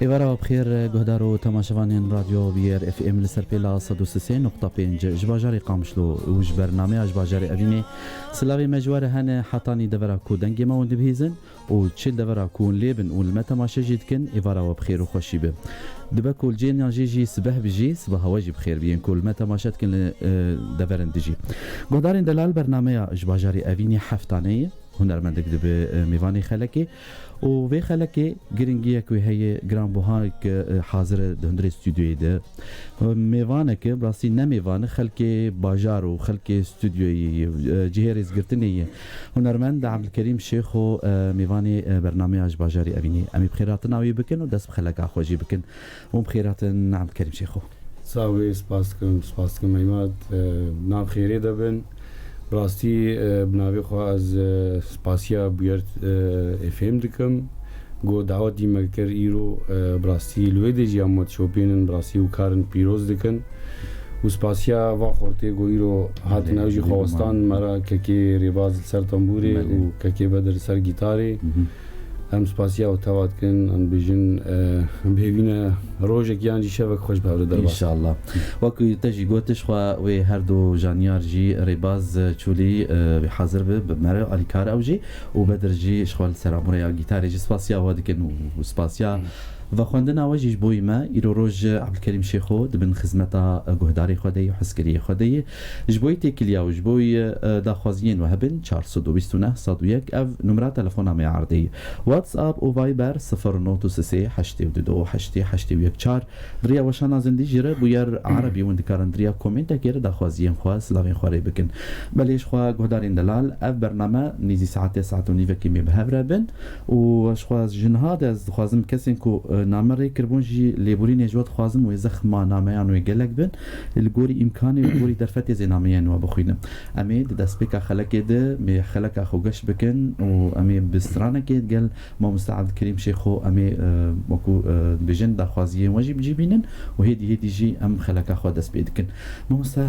ایوارا بخیر گهدار و تماشاوان رادیو بیر اف ام لسر پیلا 103.5 جباجاری قامشلو وج برنامه اجباجاری اوینه سلاوی مجوار هنه حتانی دورا کو دنگی ما وند بهیزن و چل دورا کون لیبن و المتماشا جید کن ایوارا بخیر و خوشی به دبا کول جین جی صبح بجی صبح واجب بخیر بین کول متماشا کن دورن دجی گهدارین دلال برنامه اجباجاری اوینه هفتانه هنرمندک دب میوانی خلکی و وی خلکی گرینگیه که هی گران بوهانک حاضر دهندر استودیوی ده میوانه که براسی نمیوانه خلکی باجار و خلکی استودیوی جهریز گرتنیه هنرمند عبدالکریم شیخ و میوانی برنامه اج باجاری اوینی امی بخیرات ناوی بکن و دست بخلک آخوجی بکن و بخیرات عبدالکریم شیخو ساوی سپاس کم ایماد نام خیری دبن براستی بناوی خواه از سپاسیا بیارت افهم دکم گو دعوتی مکر ایرو براستی لوی دی جامت شوپینن براستی و کارن پیروز دکن و سپاسیا و خورتی گو ایرو هات نوجی خواستان مرا که ریباز سر تنبوری و که بدر سر گیتاری هم سپاسیا و توات کن ان بیجن بهوینه روزه که آنجی شبک خوش بهره در ان شاء الله وقتی تجی گوتش خو و هر دو جانیار جی ریباز چولی حاضر به مرا علی کار اوجی و بدر جی اشغال سراموریا گیتار جی سپاسیا و دکن و سپاسیا و خواندن آواجیش بوی ما ایرو روز عبدالکریم شیخو دبن خدمتا گهداری خودی و حسکری خودی جبوی تکلیا و جبوی داخوازین و هبن 429 101 اف نمره تلفن ما عرضی واتس اپ و وایبر 0933 82 881 4 دریا وشان زندگی جره بویر عربی و دکارن دریا کومنت کیر داخوازین خواست لاوین خواری بکن بلیش خوا گهدارین دلال اف برنامه نیزی ساعت و نیوه کمی به هفره بن و خواست جنهاد از خوازم کسین کو نامری کربونجی لیبوری نجوت خوازم و زخ ما نامیان و گلک بن الگوری امکانی الگوری درفت زنامیان و بخوینم امی دست بک خلک ده می خلک خوگش بکن و امی بسترانه که گل ما مستعد کریم شیخو امی مکو بجن در خوازی واجب جیبینن و هدی جی ام خلک خو دست بیدکن ما مست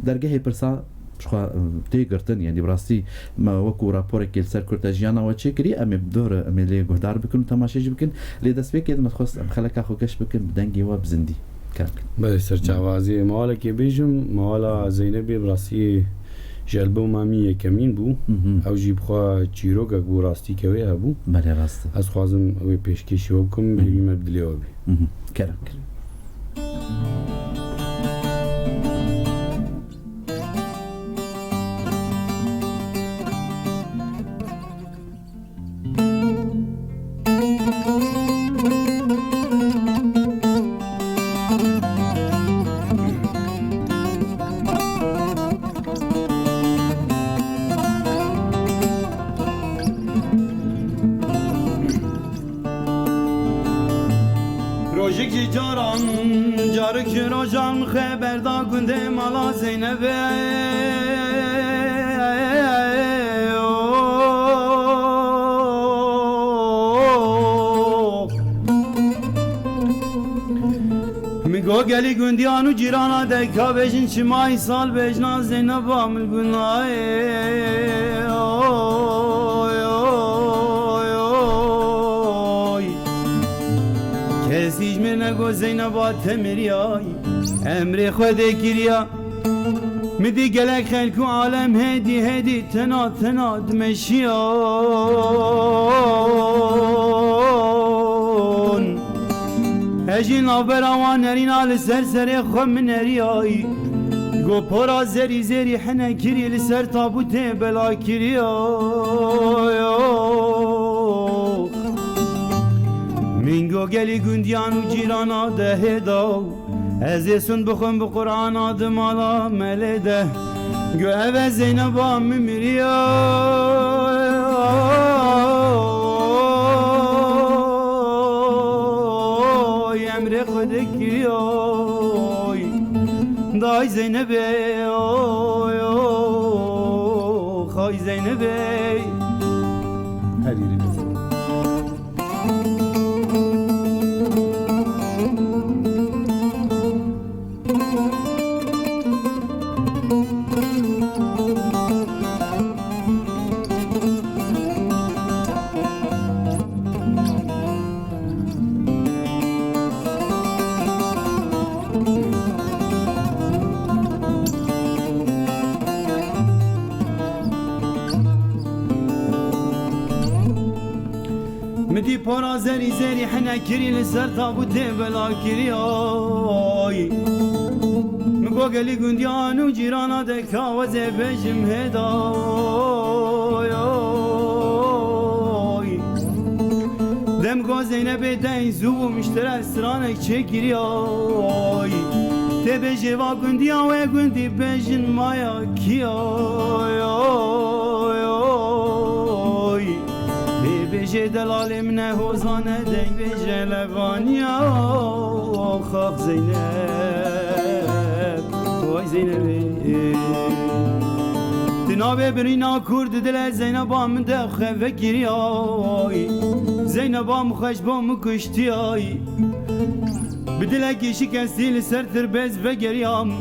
درگه پرسا شخوا تیگرتن یعنی براستی ما وکو راپور کل سر کرتاجیانا و چکری امی بدور امی لی گهدار بکن تماشاج بکن لی دست بکید متخص ام خلک خوگش بکن بدنگی و بزندی کار بله سرچاوازی مالا که بیجم مالا زینبی براستی جلبو مامی کمین بو او جیب خواه چیروک بو راستی که وی هبو بله راست از خوازم وی پیشکشی بکم بگی مبدلی و بی کار روزان خبر دا گنده مالا زینبه میگو گلی گندیانو جیرانا دکا بجن چمای سال بجنا زینب آمل گناه کسیج من نگو زینبا تمریای امر خود گریا میدی گلک خلکو عالم هدی تنا دمشیان هجی نابراوان نرین آل سر خم نریای گو پرا زری حنا کری لسر تابوت بلا کریای منگو گلی گندیان و جیرانا ده داو ازیسون بخون بقرآن آدم آلا ملیده گو اوه زینبا ممیریا امر خود کریای دای زینبه خای زینبه حریری بزن مدی پارا زری زری حنه کری لسر تابوته بلا کری آی مگو گلی گندیان و جیرانا دکا وزه بجم هدای دم گو زینب دین زوبو مشتره سرانک چکری آی ته بجه و گندیا و گندی بجن مایا کیای بجه دلال منه حوزانه دنگ بجه لبانیا خاک زینب وای زینبی دنابه برینا کرد دل زینبا من ده خواه گیری آی زینبا مخش با مکشتی آی بدلکی شکستی لسر تر بز بگریم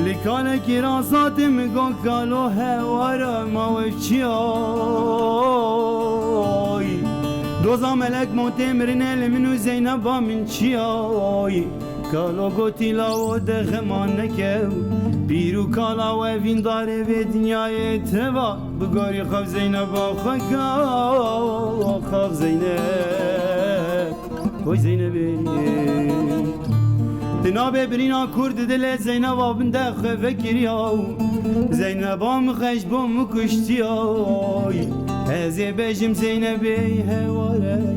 لکالکی راسات مگو کالو هوارا موفچی آی دوزا ملک موتی مرنه لمنو زینبا من چی آی کالو گوتی لاو دخمان نکو بیرو کالا و وین داره به دنیای توا بگاری خواه زینبا خواه زینب وای زینبی دنابه برینا کرد دل زینبا بنده خواه گریاو زینبا مخش با مکشتی آی هزی بجم زینبی هواره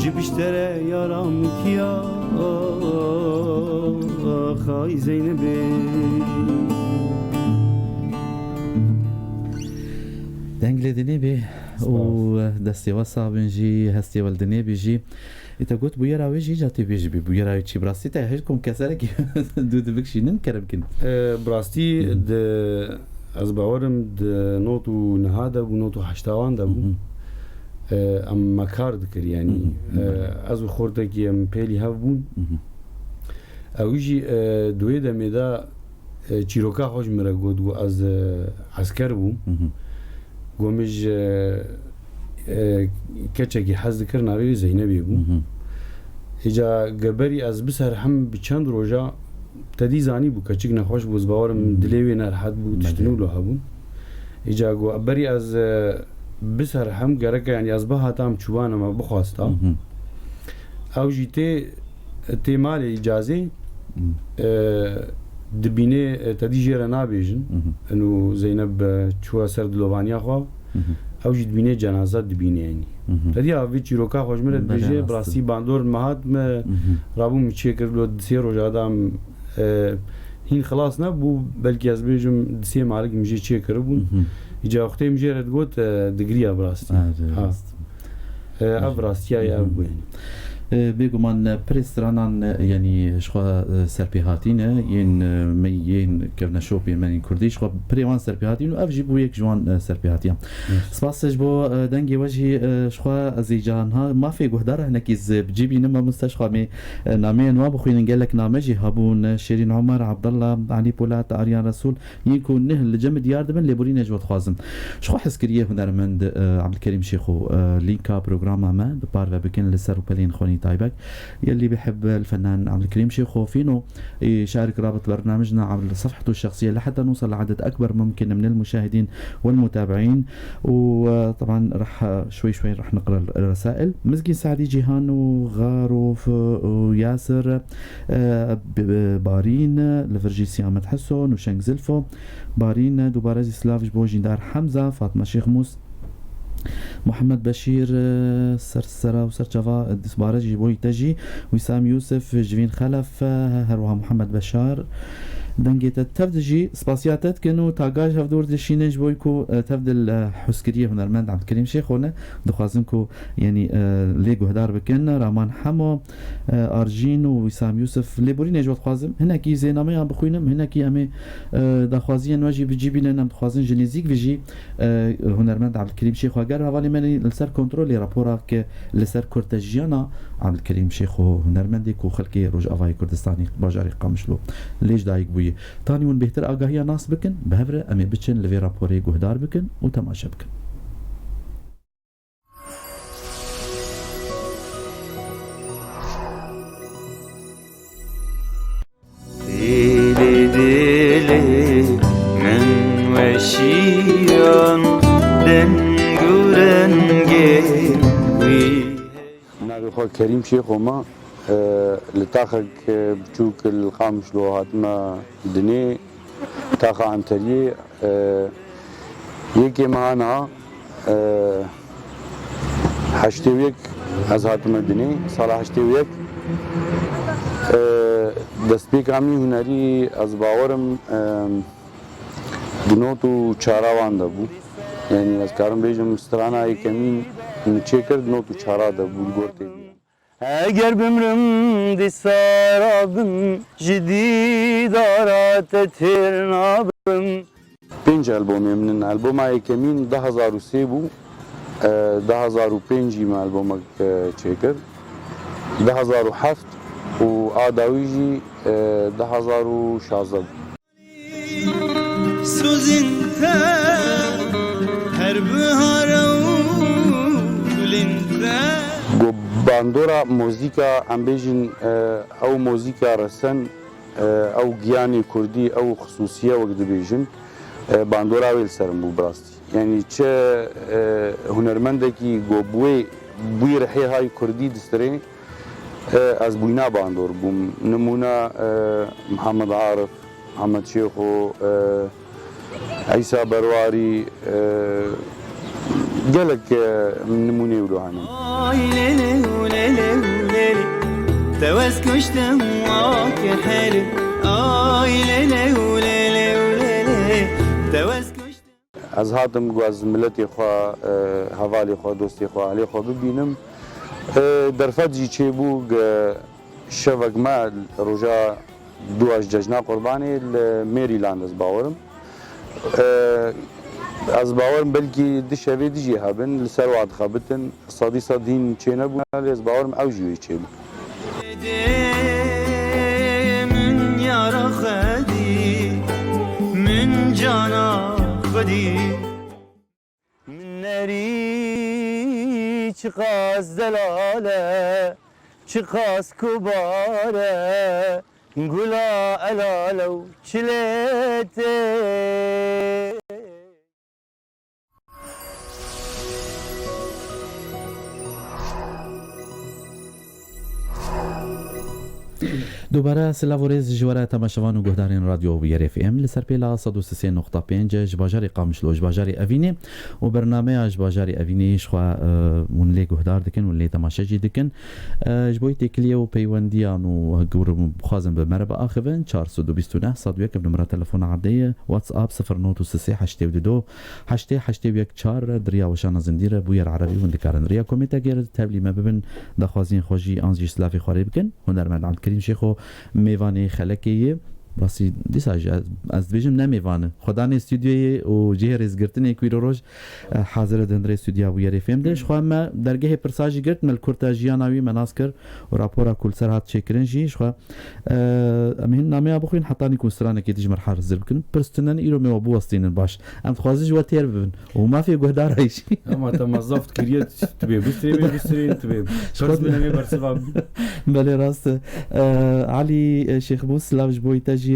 جبشتره یارم کیا خای زینبی دنگ لدني به ودستي وصابن جي هستي ولدني بيجي انت قلت بويا راوي جي جاتي بيجي بويا راوي تشي براستي تاهجكم كسرك دود بكشي ننكرم كن براستي د از باورم د نوتو نهاده بو نوتو هشتاوان ده بو ام مکار دکر يعني از خوردگی ام پیلی هف بون اویجی دوی دمیدا چیروکا خوش مرا گود گو از عسکر بو گومج کچکی حز دکر ناوی زینبی بو ایجا گبری از بسر هم بچند روژا تدی زانی بو کچک نخوش بوز باورم دلیوی نرحت بو تشتنو لوها بو ایجا گو بری از بسر هم گرک یعنی از به هاتم چوبان ما بخواستا او جیته تی مال اجازه دبینه تدی جیره نابیجن انو زینب چوها سر دلوانیا خواه او جی دبینه جنازه دبینه یعنی تدی اوی چیروکا خوش مرد بیجه براسی باندور مهات رابو میچه کرد دسی روژادم هین خلاص نبو بلکه از بیجم دسی مالک میجه چه کربون ایجا وقتی میجه رد گوت دگریا براستی براستی های ابو یعنی بيقومان بريسترانان يعني شخوا سربيهاتين ين ميين كفنا شوبي من كردي شخوا بريوان سربيهاتين وافجي بو يك جوان سربيهاتين سباسج بو دنگي وجهي شخوا زيجانها ما في قهدار هنكيز بجيبي نما مستشخوا مي نامين ما بخوين قال لك نامجي هابون شيرين عمر عبد الله علي بولات اريان رسول يكون نهل جمد ياردمن لبورين جوت خوازم شخوا حسكريه هنرمند عبد الكريم شيخو لينكا بروجرام ما ببار بكن لسر وبلين خوني طيبك يلي بيحب الفنان عبد الكريم شيخو فينو يشارك رابط برنامجنا عبر صفحته الشخصية لحتى نوصل لعدد أكبر ممكن من المشاهدين والمتابعين وطبعا رح شوي رح نقرأ الرسائل مزقين سعدي جيهان وغاروف وياسر بارين لفرجي سيامة حسون وشنق زلفو بارين دوبارزي سلافج بوجين دار حمزة فاطمة شيخ موس محمد بشير سرسرة وسرجفا دسبارجي بوي تجي وسام يوسف جفين خلف هروها محمد بشار دنگیت تفدجی سپاسیاتت کنو تاگاج هفدور دشینج بوی کو تفدل حسکریه هنرمند عبدالکریم شیخونه دخوازم کو یعنی لیگو هدار بکن رامان حمو ارجین و وسام یوسف لیبوری نجوت خوازم هنکی زینامه هم بخوینم هنکی امی دخوازی نواجی بجیبین نم دخوازن جنیزیک ویجی هنرمند عبدالکریم شیخ اگر حوالی من لسر کنترل راپورا که لسر کورتاجیانا عبدالکریم شیخ و هنرمندی کو خلکی روج آوای کردستانی باجاری قامشلو لیج دایک بوی تاني ون بهتر آگاهی ناس بکن بهفره امی بچن لوی راپوری گهدار بکن و تماشا بکن دلی من شیران دنگورنگی نبي خو كريم شيخ وما لتاخك بتشوك القامش لو هاتما دني تاخا عن تريه يكي معنا حشتويك از هاتما دني صالح حشتويك دستبيك عمي هنري از باورم دنوتو چاراوان دبو يعني از كارم بيجم سترانا يكمين نچه کرد نوتو چارا دبو گورتي اگر بمرم دی سارابم جدید آرات ترنابم 5 البومي من البوم يكمين 2003 بو 2005 ما البومك چه 2007 و آداویجی 2016 سوزنته هر بهارو گلنته گو باندورا موزیکا ام بیجن او موزیکا رسن او گیانی کردی او خصوصیه وقت بیجن باندورا ویل سرم بو براستی یعنی چه هنرمندکی گو بوی رحی های کردی دسترین از بوینا باندور بوم نمونه محمد عارف محمد شيخو عيسى برواري قالك من نموني ولوهاني ليلي وليلي وليلي توز كشتم واك حلو ليلي وليلي وليلي توز كشتم از هاتم گواز ملتی خوا حوالی خوا دوستی خوا علی خوا ببینم درفت جی چه بو شوق ما رجا دواش ججنا قربانی مریلاند از باورم از باورم بلکی دشوی دیجی هبن لسر وعد خابتن صادی صادین چه نبود از باورم اوجی چه بود من یارا خدی من جانا خدی من نری چقاس دلاله چقاس کباره گلا علالو چلته دوباره سلاوريز جواره تماشوان و گهدارین رادیو ویر اف ام لسر پیلا 103.5 جباجاری قامشلو جباجاری اوینه و برنامه جباجاری اوینه شخوا ونلی گهدار دکن ونلی تماشاجی دکن جبوی تکلیه و پیوندیان و گور بخوازم به مربع آخوین 429 صدویک بنمره تلفون عادیه واتساب 0938 814 دریا وشان زندیره بویر عربی وندکارن ریا کومیتا گیر تبلی ما ببن دخوازین خوشی آنزی سلافی خواری بکن هنرمند عبدالکریم شیخو میوانی خلکیه باسی دیساج از بیجم نمیوانه خدا نه استودیوی و جهرز گرتن کویرو روز حاضر دندره استودیو ویری فهم دش خو ما درگه پرساجی گرت مل کورتاجیاناوی مناسکر و راپورا کل سرات چکرنجی خو امین نامه ابو خوین حتى نكون سرانه کی تجمر حارز بكن برستنن ایرو مو ابو وستین باش ام خوازی جو تیر ببن و ما في گهدار هیچ اما تمظفت كريت تبي بستري تبي شرط من برسباب بله راست علي شيخ بوس لاوج بويتاجي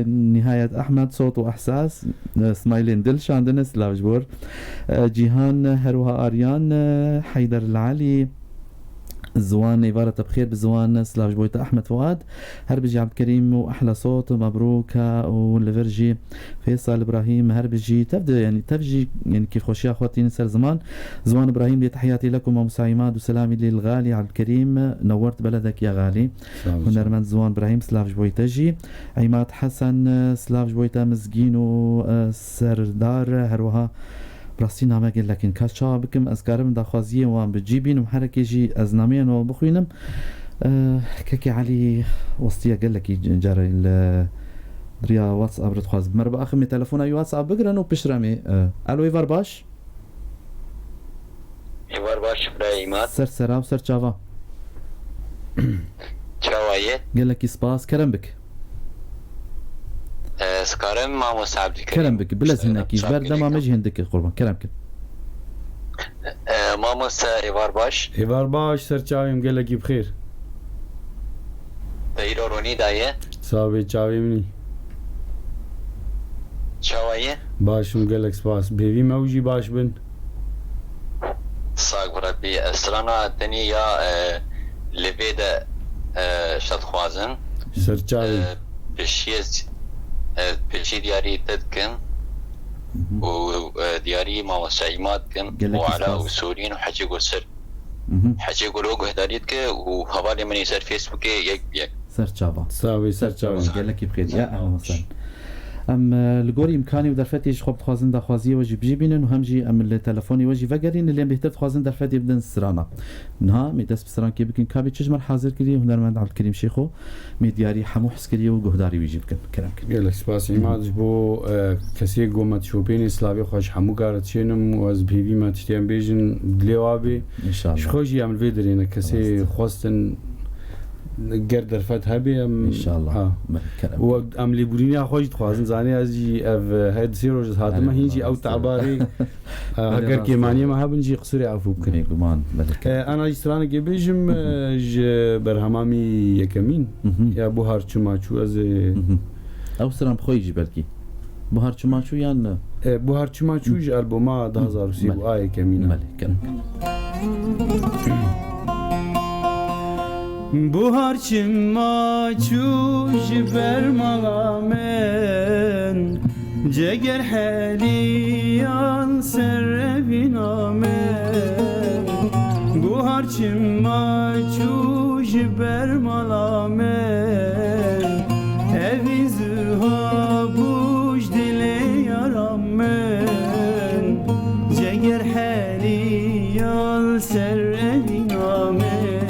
نهاية أحمد صوت وإحساس سمايلين دلش عندنا سلاوج بور جيهان هروها آريان حيدر العلي زوان إبارة بخير بزوان سلاوج بويتا أحمد فؤاد هربجي عبد الكريم وأحلى صوت مبروك والفرجي فيصل إبراهيم هربجي تبدأ يعني تفجي يعني كيف خوشي أخواتي نسر زمان زوان إبراهيم لي تحياتي لكم ومسايمات وسلامي للغالي عبد الكريم نورت بلدك يا غالي هنرمند زوان إبراهيم سلاوج بويتا جي عماد حسن سلاوج بويتا مزجين وسردار هروها براستی نامه گل لكن كاشا بكم أذكارم داخوازية وان بجيبين وحركي جي أزنامين وبخوينم كاكي علي وسطية قال لك جاري دريا واتساب رتخواز بمربع أخمي تلفون أي واتساب بقرن وبشرمي ألو إيفار باش إيفار باش برايمات سر سراب سر چاوا چاوایه قال لك سباس كرم بك سكارم ما مصعب الكريم كرم بك بلا زينكيش برد ما مجي هندك قربان كرم كن ماموس إيفار باش سرچاویم قال لك بخير دايرو روني دايه صابي چاوي مني چاوایه چاوایە باشم gelek spas bêvî me wî jî baş bin ساگ بڕەبی ئەسترانە دنی یا لەبێ دە شەدخوازن serçavê پێشی دیاری دەدکن و دیاری مامۆستا ئیماد بکەن Gelek وعلا spas. و سوورین و حەجی گۆسەر حەجی گۆلۆ گوهداریت کە و هەواڵی منی سەر فێسبووکێ یەک بیەک سەرچاوە savê serçavê gelekî bixêr ya ehlsan em li gorî imkanî û derfetê ji xwe dixwazin daxwaziye we jî bijî bînin û hem jî em li telefonê we jî vegerîn lê em bêhtir dixwazin derfetê bidin sirana niha mê dest bi sirankê bikin kabê çijmer hazir kiriye hunermend Abdulkerîm Şêxo mê diyarî hemû hes kiriye û guhdarî wî jî bikin kerem kir gelek spas îmad ji bo kesê gomet şopênê slavê xwe ji hemû garet çênim û ez pêvî me tiştiyên bêjin dilê wabê ji inşallah xwe jî em li vê derêne kesê xwestin ger derfet hebê em inşallah ha kerem و ام لیبورینیا خوش دخوازن زانی از جی اف هد سیروز هاتمه هینجی او تعباری اگر کیمانی ما هبن جی قصری عفو بکن بێگومان انا جسترانه که بیجم ج برهمامی یکمین یا بو هر چماچو از ئەو سران بخۆی jî belkî bu harçumaçû yan بو هر چماچو ج البوما 2003 و آی کمین belê kerem Buhar çimaçu jiber malamen Ceger heliyan serrevinamen Buhar çimaçu jiber malamen Evi züha buj dile yaramen Ceger heliyan serrevinamen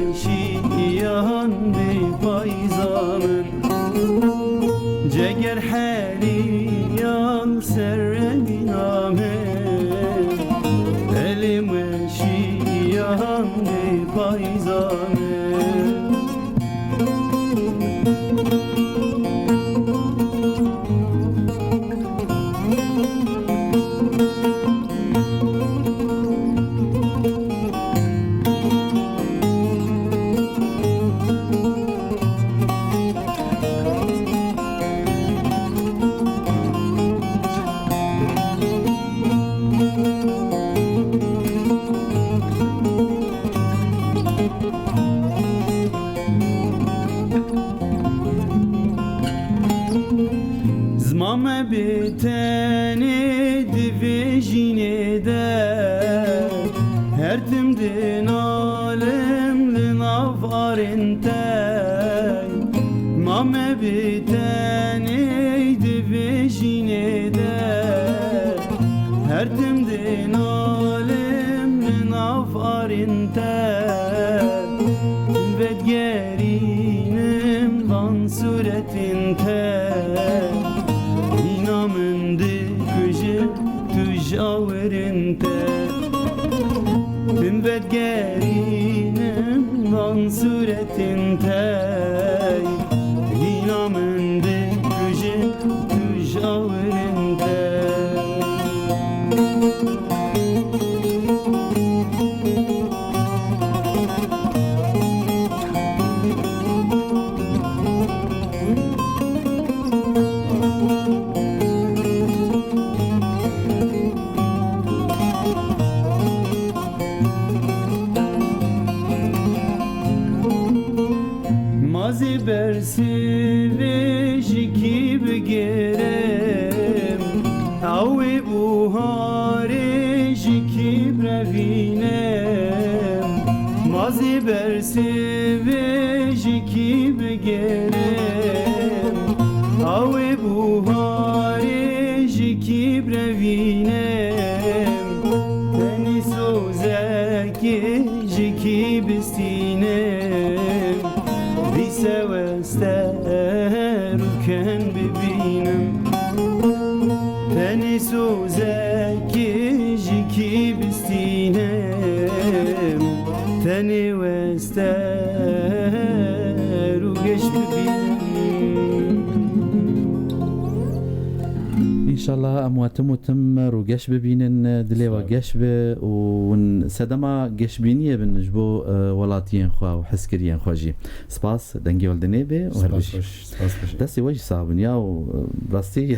Belimşiyan bir payzamın Ceger heliyan serrevinamen Belimşiyan bir payzamın Zmame biteni divijine de Her timdin alemlin afarinte Mame biteni divijine de Her timdin alemlin afarinte Vedgerinim van suretinte İnamındı kışı tücavırinte Tüm vedgerinim van suretinte İnamındı kışı tücavırinte Mazi bersi ve jiki begerem Awi buhari jiki brevinem Mazi bersi ve jiki begerem Awi buhari jiki brevinem Beni sozeki jiki bestinem Sevester ülken bibinem Beni sozeki jiki bistinem Teni vester geç bibinem شاء الله أمواتم وتم وقش ببينن دلي وقش ب وسدما قش بينية بنجبو ولاتين خوا وحسكريين خواجي سباس دنجي والدني بي سباس دسي وجه صعب يا وبراستي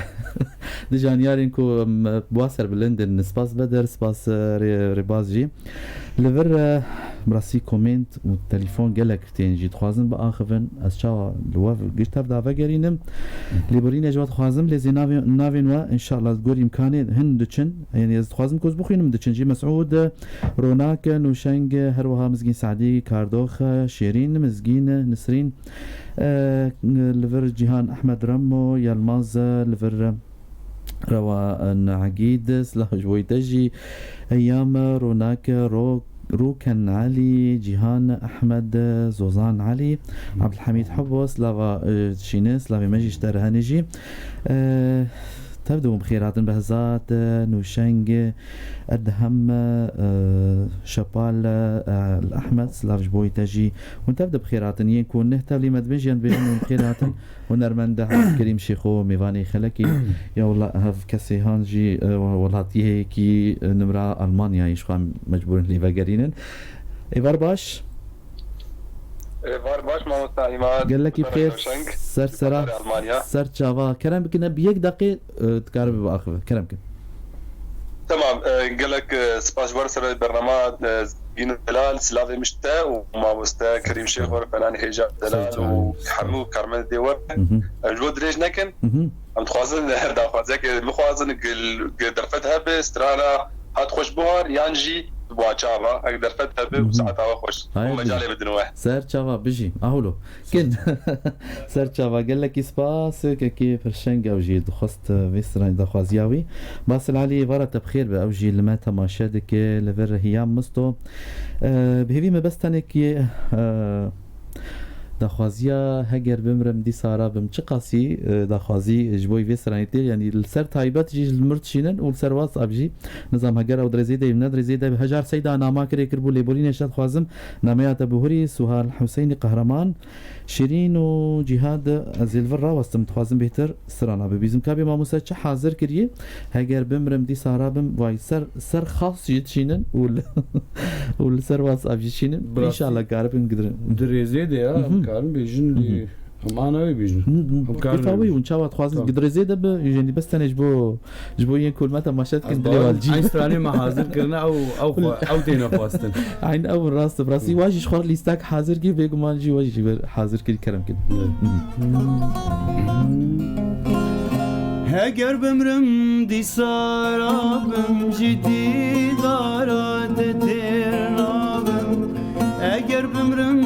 دجانيارين كو بواسر بلندن سباس بدر سباس ربازجي لفر براسي كومنت والتليفون قالك تنجي تخوازن بآخفن أسشاو لواف قشتر دافا قرينم لبرين أجوات خوازم لزي نافين وا إن شاء الله تقول إمكاني هن دچن يعني تخوازم كوز بخينم دچن جي مسعود روناك نوشنگ هروها مزگين سعدي كاردوخ شيرين مزگين نسرين لفر جيهان أحمد رمو يالماز لفر روا عقيد سلاح جوي تجي أيام روناك روكن علي جيهان أحمد زوزان علي عبد الحميد حبو سلاغا شينس سلاغي مجي اشترهانجي تبدو بخيرات بهزات نوشنج أدهم شبال الأحمد سلاف جبوي تجي ونتبدو بخيرات يكون نهتب لي مدبجيان بيهم بخيرات ونرمن ده كريم شيخو ميفاني خلكي يا والله هف كسي هانجي ولاتيه كي نمرة ألمانيا يشخوا مجبورين لي فاقرينن إيفار باش باش ما مستعيمات قال لك بخير سر سرا سر جافا كلام بكنا بيك دقيق تقارب بآخر كلام كن تمام قال لك سباش برسل البرنامج جين دلال سلافي مشتا وما مستا كريم شيخ ورفنان حجاب دلال وحمو كارمل ديور الجود ريج نكن ام تخوازن دا خوازك مخوازن درفتها باسترانا هات خوش بوهر يانجي بواچاوا اقدر فتها بساعتها خوش ومجالي بدن واحد سر تشافا بيجي اهولو كن سر تشافا قال لك سباس كي فرشنج او جي دخست فيسران دخوازياوي باس العلي فرت بخير باوجي لما تماشدك لفر هيام مستو بهوي ما بس تنك داخوازيا هجر بمرم دي سارا بمشقاسي داخوازي جبوي فيسرانيتي يعني السر تايبات جي المرتشينن والسر واس ابجي نظام هجر او درزيده من درزيده بهجار سيدا ناما كري كربو ليبولين شاد خوازم ناميات بهوري سهال حسين قهرمان شيرين وجهاد ازيلفرا واستم خوازم بهتر سرانا ببيزم كابي ما موسى حاضر كريه هجر بمرم دي سارا بم واي سر خاص يتشينن والسر واس ابجي شينن ان شاء الله قارب نقدر درزيده يا كان بيجن لي معنوي بيجن كيفاوي ونشاوات خوازن قدر زيد يعني بس تنجبو ين كل متى مشات كن دلي والجي عين ستاني ما حاضر كرنا او دينا خواستن عين اول راس براسي واجي شخور ليستاك حاضر كي بيقو مالجي واجي حاضر كل كلام كده هگر بمرم دی سارابم جدی دارد ترنابم اگر بمرم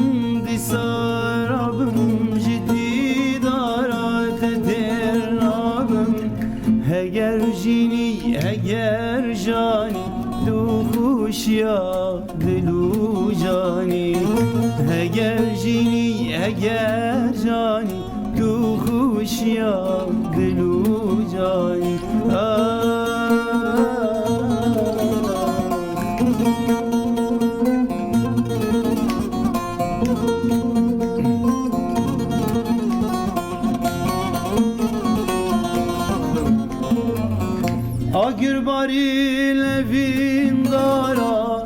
دی سارابم جدی دارد ترنابم هگر جینی هگر جانی دو خوشیا دلو جانی هگر جینی هگر جانی تو خوشیا دلو جانی آگر باری لفین دارا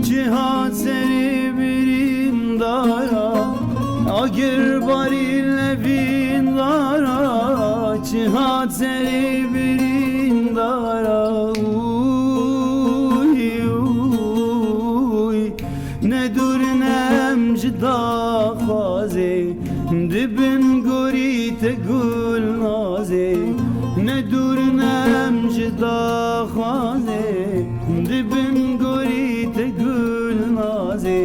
جهاد سری برین دارا آگر باری لفین دارا جهاد سری برین دارا ندور نم جدا خوازه دبن گوری تگول نازه ندور نم جدا خوازه دبن گوری تگول نازه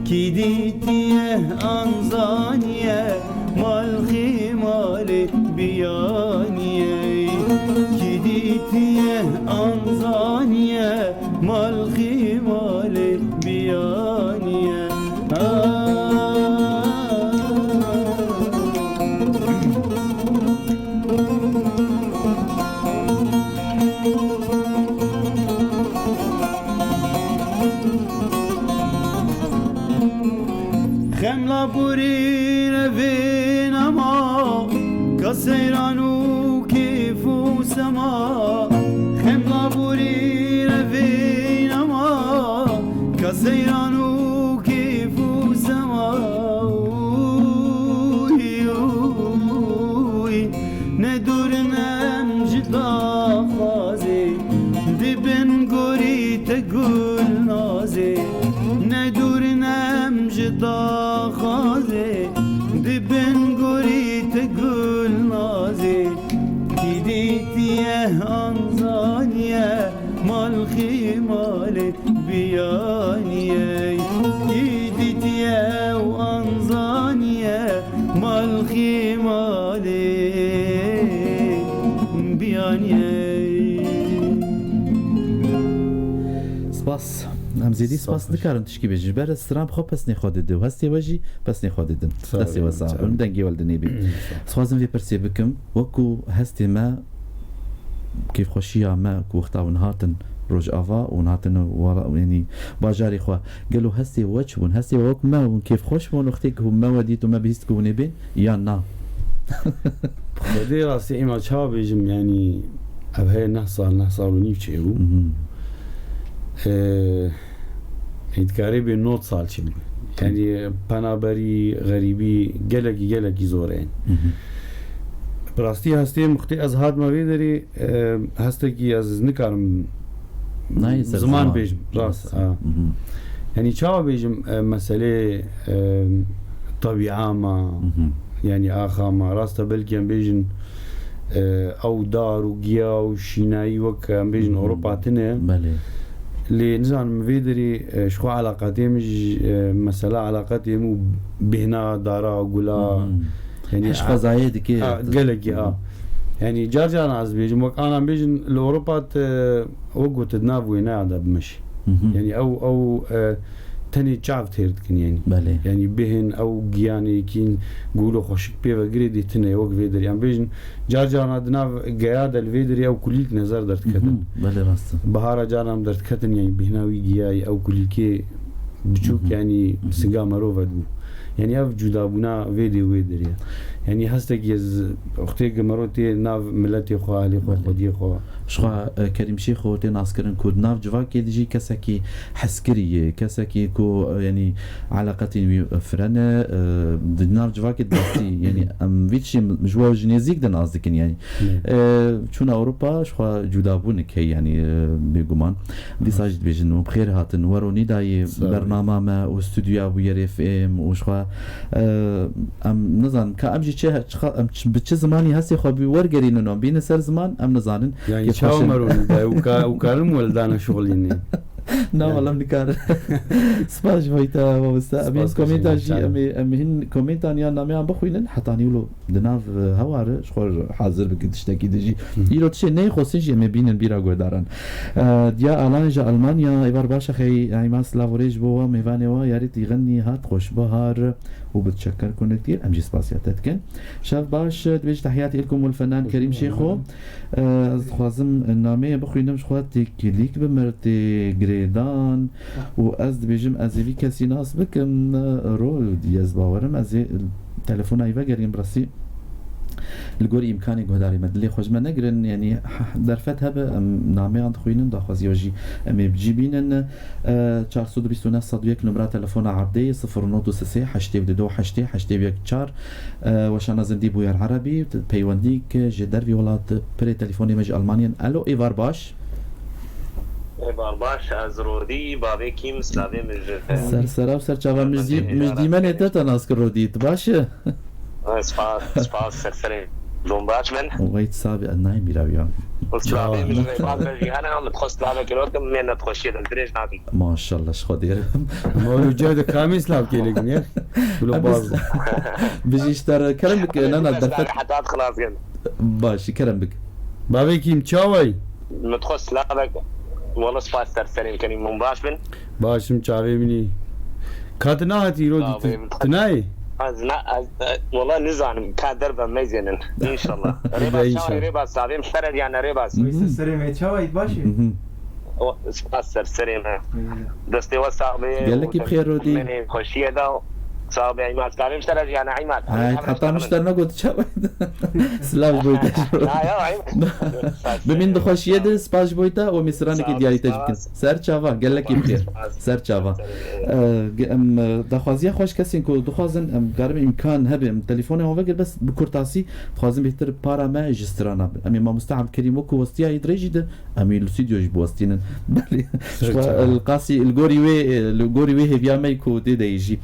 کی دیتیه انزانیه مال خیمال بیانیه کی دیتیه انزانیه مال خیمال بیانیه خملا بوری روین اما کسیرانو کیف و سما خم قابوری رفین اما کسیران و کیف و سما ندورنم جدا خوازی دبن گوری تگل نازی ندورنم جدا خوازی دبن گوری تگل نازی کی دیتیه آنزانیه مال خیمال بیانیه کی دیتیه و آنزانیه مال خیمال سپاس هم زیدی سپاس نکردم تشکی بیشتر بر استرام خوب پس نخواهد دو هستی واجی پس نخواهد دن دستی واسه اون دنگی ولدنی بی سوازم وی پرسی بکم وکو هستی ما کیف خوشیه ما کو وقتا ونهاتن روج آوا ونهاتن یعنی باجاری خوا قالوا هستی وچ ون هستی وک ما ون کیف خوش ون وقتی که ما ودیت و ما بیست کونی بین یا نه بدي راسي إما شاب يجم يعني أبهي نحصل ونيف شيء يتكاري بنوت صال شيء يعني بنابري غريبي جلكي زورين براستي هستي مختي أزهاد ما بيدري هستكي أز نكارم زمان بيجم راس يعني شاب بيجم مسألة طبيعة ما يعني آخر ما راسته بلكي أم بيجن أو دار وجيا وشيناي وك أم بيجن أوروبا تنه بله اللي نزعل مفيدري شو علاقاتي مش مسألة علاقاتي مو بهنا دارا وقلا يعني إيش قضايا دكي قلقي يعني جار عز بيجن وك أنا بيجن لأوروبا وقت تدناف وينا عدا بمشي يعني أو تاني تشعب تيرتكن يعني بله يعني بهن او جياني كين قولوا خوشك بيفا قريدي تنه وق فيدر يعني بيجن جار عندنا قيادة الفيدر او كليك نظر درت كتن بله راست بهارا جارم درت كتن يعني بهناوي جياي او كليكي بچوك يعني سقا مروفا دو يعني اف جدابونا ويدر يعني هستك يز اختي مروتي ناف ملتي خو علي خو خدي خو شخوا كريم شيخ و تناس كرن كود ناف جواكي ديجي كساكي حسكريه كساكي كو يعني علاقتي فرنا ناف جواكي دستي يعني ام فيتشي جوا جنيزيك دن قصدك يعني شون اوروبا شخوا جدابونك هي يعني بيغمان دي ساجد بيجنو بخير هاتن وروني داي برنامج ما واستوديو ابو يرف ام وشخوا ام نزان كامجي بچه زمانی هستی خوابی ورگرین و بین سر زمان ام نزانن يعني شاو مرون وكالم ولدانا شغليني نه والله نکار سپاس وایتا واستا امین کومنتاجی امین کومنتانیا نامه ام بخوینن حتی نیولو دناف هواره شخور حاضر بکدشتکی دیجی ایرو تشه نه خوسیج ام بینن بیرا گودارن دیا آلانجا المانیا ایوار باشه خی ایماس لاوریج بوا میوانه و یاریت یغنی هات خوش بهار وبتشكر كون كثير امجي سباسياتتكن شاف باش تبيج تحياتي لكم والفنان كريم شيخو خوازم النامه بخوينم شخواتي كليك بمرتي جريدان واز بيجم ازيفي كاسي ناس بكم رول دياز باورم ازي تليفون ايفا قريم براسي الجوري إمكاني جهداري مدلي خوش ما نقرن يعني درفتها بنامي عند خوينن داخوز يوجي أمي بجيبينن 429 صدويك نمرة تلفون عرضي 093 82 82 4 وشانا زندي بويا العربي بيوانديك جدر في ولات بري تليفوني مج ألمانيا ألو إيفار باش إيفار باش از رودي بابي كيم سلافي مج سر مش ديما نتناسك روديت باش سپاس سرسرين لون باشمن وغيت سابق النايم بيراويان سلافي مج بعد الجهانا عم تخص سلافي كيلوكم من تخشي الدريج نابي ما شاء الله شو دير مولو جودة كامل سلاف كيلك يا بلو باز بيجي اشترى كلام بك انا دفت حتى خلاص يعني باش كلام بك بابي كيم تشاوي متخص سلافك والله سپاس سرسرين كريم من باشمن باشم تشاوي مني كاتنا هاتي رودي تناي والله نزعن كان دربه ميزنن ان شاء الله ريبا صابي مشترد يعني ريبا سرسرين تشاوي باشي سپاس سرسرين دستي وصابي قال لك بخير رودي مني خوشيه دا صاحب عماد كريم سرج يعني عماد حتى مشترنا قلت شباب سلاف بويتا بمين دخوش يد سباش بويتا ومصرانك ديالي تجبكن سر شافا قال لك بخير سر شافا دخوازيا خوش كسين كو دخوازن قرب امكان هبم تليفون هو فقر بس بكورتاسي دخوازن بهتر بارا ما جسترانا امي ما مستعب كريم وكو وستيا يدريجد امي الاستوديو جبوستين القاسي الغوري وي هيفيا مايكو دي ديجي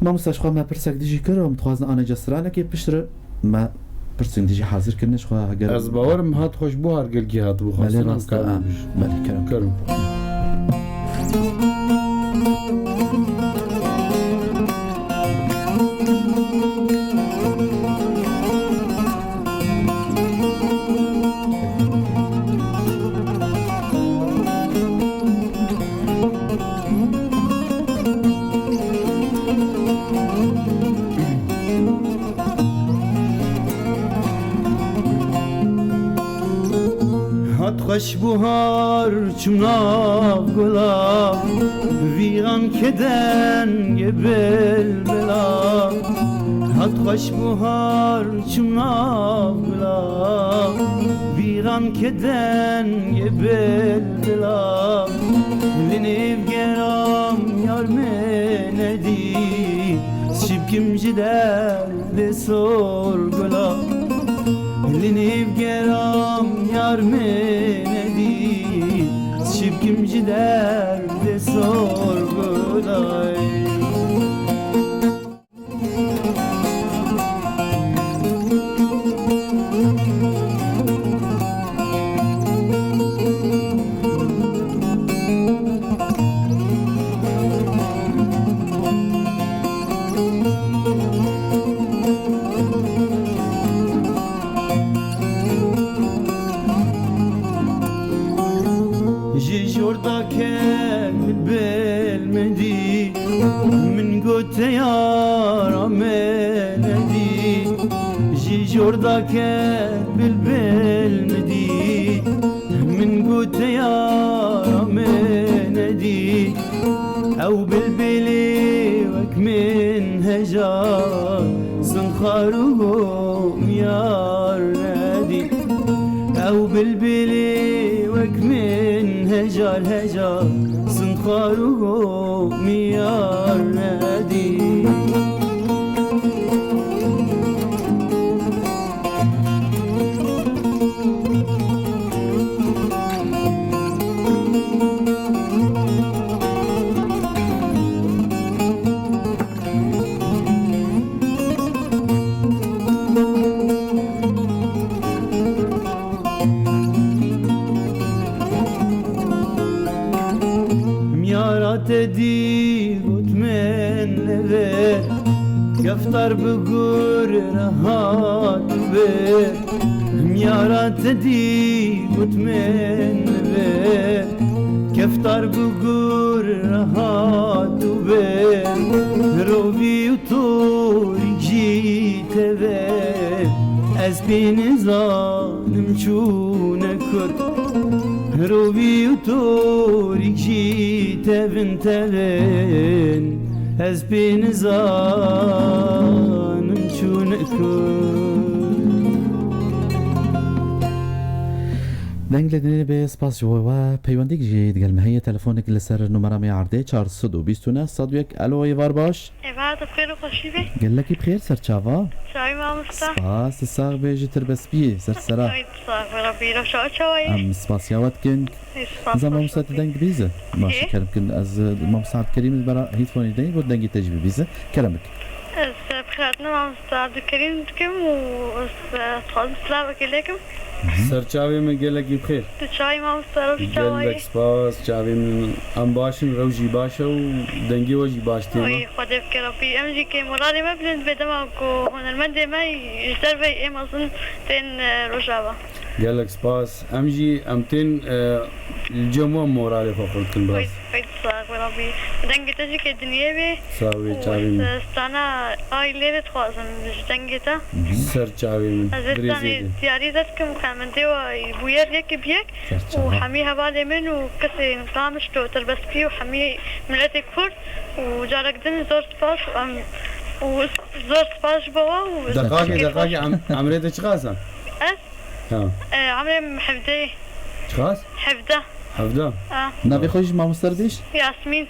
ما مستشخوا ما برسك ديجي كرم تخوازن انا جسترانا كي بشر ما برسن ديجي حاضر كنش خو هاجر از باورم هات خوش بو هرگل کی هات بو خاصه مالي كرم خوش بهار چمناف گلا ویران کدن یه بلبلا هات خوش بهار چمناف گلا ویران کدن یه بلبلا لنیف گرام یار مندی شبکم جدل بسور گلا لنيف قرام يار مندي شبكم جدار بصور قولاي يا مندي جي جوردك بالمدي من قلت يا مندي او بالبلي وك من هجار سنخارهم يا ردي او بالبلي وك من هجار سنخارهم يا ردي تدي وتمن ذا كفتر بقور رهات بيت ميارات تدي وتمن ذا كفتر بقور رهات بيت روبي وطوري جيت ذا أزبين ظالم شونك روبي وطوري جيت تبن از بین زانم چون دنگ لدني بسباس جوا بيونديك جيد قال ما هي تلفونك لسر النمرة 110 429 صدوك الو يفار باش ايوه بخير وخشيبه قال لك بخير سر تشافا شاي ما مستا سباس الصاغ بيجي تربس بيه سر سرا صاغ ربي لو شوي ام سباس يا واتكن زعما مسات دنگ بيزا ماشي كلامك از ما مساعد كريم برا هيدفون دنگ بود دنگ تجيب بيزا كلامك بخيرنا مع مستعد كريم كم و تخلص سلامك لكم سرچاوی من گله کی بخیر چای ما مستعد چای گله سپاس چاوی من ام باشن روجی باشه و دنگی وجی باشتی وي خدف كربي امجي كي مرادي ما بلند بدمك هنرمند ما يجدر في ام اظن تين رجابه قال لك سباس امجي امتين الجموع مورالي فقلت كن براس فايد صلاق وربي دنگي تجي الدنيا بي ساوي تشاوي استانا اي ليلة خوازن دنگتا سر تشاوي من ازتاني تياري ذاتكم وكامن ديوا بوير هيك بيك وحميها بالي من وكسي نقامش تو تربس فيه وحمي ملاتي كفر وجارك دن زور سباس وزور سباس بوا دقاقي عمريتك شخاصة؟ عمري حفدي شخاص؟ حفدة نبي خوش ما مسترديش؟ ياسمين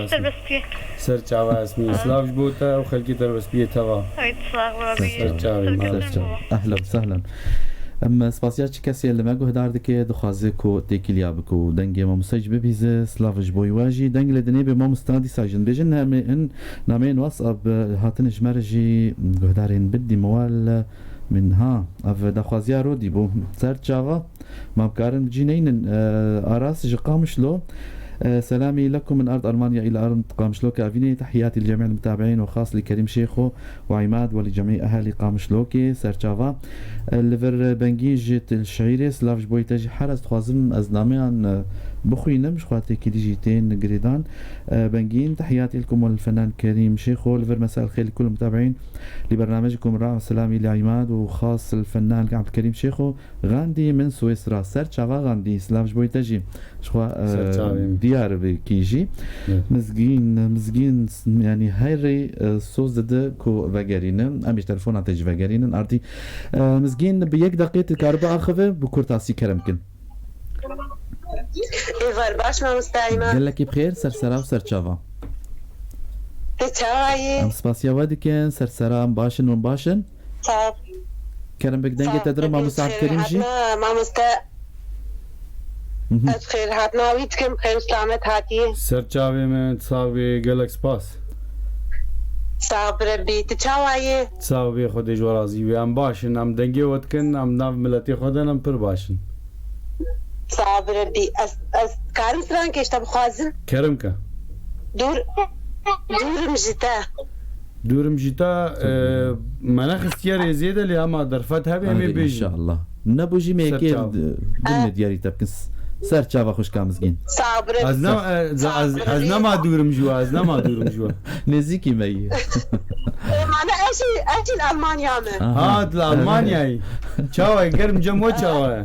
تربس فيه سر تشاوي ياسمين سلاف جبوتا وخلقي تربس فيه توا هاي تصاق وربي سر تشاوي أهلا وسهلا اما سپاسیات کسی اللي ما هدار دکه دخوازه کو تکیلیا بکو دنگ ما مسج ببیزه سلاوش بوی واجی دنگ لدنی به ما مستندی ساجن بجن ان نامين واتساب هاتن جمرجي هدارين بدي موال من ها اف دخوازيا رودي بو سر جافا ما بكارن بجينين اراس جقامش له سلامي لكم من أرض ألمانيا إلى أرض قامشلوكا أفيني تحياتي لجميع المتابعين وخاص لكريم شيخو وعماد ولجميع أهالي قامشلوكي سرچاوا لفر بنجيج الشعيري سلاف جبوي تجي حرز خوازم أزناميان بخوينم شخواتي كيديجيتين قريدان بنجين تحياتي لكم والفنان كريم شيخو لفر مساء الخير لكل المتابعين لبرنامجكم الرائع سلامي لعماد وخاص الفنان عبد الكريم شيخو غاندي من سويسرا سرچاوا غاندي سلاف جبوي تجي شخوا ديار بكيجي مزگين يعني هايري سوز ده كو فاجرين امش تلفون تجي فاجرين ارتي مزگين بيك دقيقه كهرباء اخذه بكورتاسي كرمكن ايفر باش ما مستعيمه قال لك بخير سرسرا وسرچاوا تشاوي ام سپاسيا ودكن سرسرا باشن وباشن صاحب كرم بك دنگه تدرم ما مساعد كريم جي ما بخير هاتنا ويتكم خير سلامت هاتي سرچاوي من تصاوي قالك سباس صاحب ربي تشاوي تصاوي خودي جورازي وي ام باشن ام دنگي ودكن ام ناف ملتي خودن ام پر باشن صاحب ربي از كارم سران كشتا بخوازن كرمكا دورم جيتا مناخ استياري زيادة اللي اما درفتها بي امي ان شاء الله نبوجي ميكي دم دياري تبكس سر چاوا خوش کامزگین از نما دورم جوا نزيكي مي معنا اجي الالمانيا هات الالمانيا چاوا گرم جمو چاوا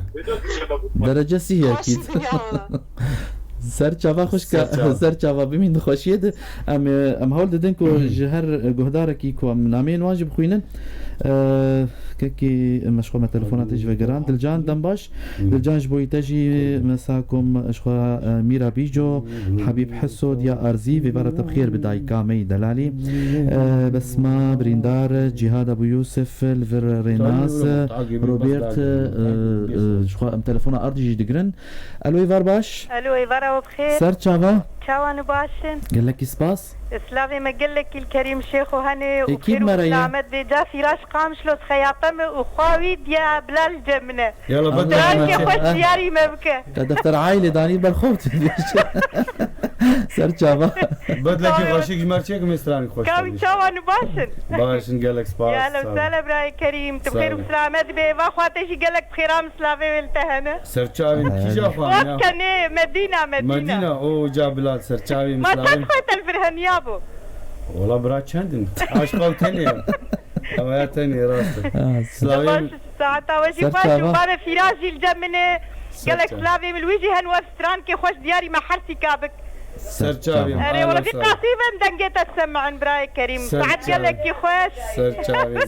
درجه سي اكيد سر چاوا خوش سر چاوا بمين خوشيد ام هول ددن كو جهر جهداركي كو نامين واجب خوينن كي مشخومة تلفونات تجي فجران دلجان دمباش دلجان جبوي تجي مساكم اشخوا ميرا بيجو حبيب حسود يا ارزي في بارة بخير بداي كامي دلالي بسمة بريندار جهاد ابو يوسف الفر ريناس روبرت اشخوا ام تلفونا ارضي جي دقرن الو ايفار باش الو ايفار بخير سر چاوا چاوا نباشن قال لك سباس اسلامي ما قال لك الكريم شيخ وهني وخير وسلامت بيجا فراش قامشلو خياطم وخاوي ديا بلال جمنه يلا بدك خوش دياري مبكى دفتر عائله داني بالخوت سر چاوا بدلك خوشك جمرتك مستران خوش كاوي چاوا نباشن باشن قال لك سباس يا لو سهلا براي كريم بخير وسلامت بي واخواتي قال لك بخير اسلامي والتهنه سر چاوي كي جا خوانا وكني مدينه او جا بلال سر چاوي ما تدخلت الفرهنيابو والله برا چندن عاشقاو تاني هوايا تاني راسك سلامي ساعتا وجي باش وبانا فراجي الجمنه قال لك سلامي من الوجه هنوستران كي خوش دياري ما حرتي كابك سرچاوي انا ورا في قصيبه دنگيت تسمع عن براي كريم سعد قال لك كي خوش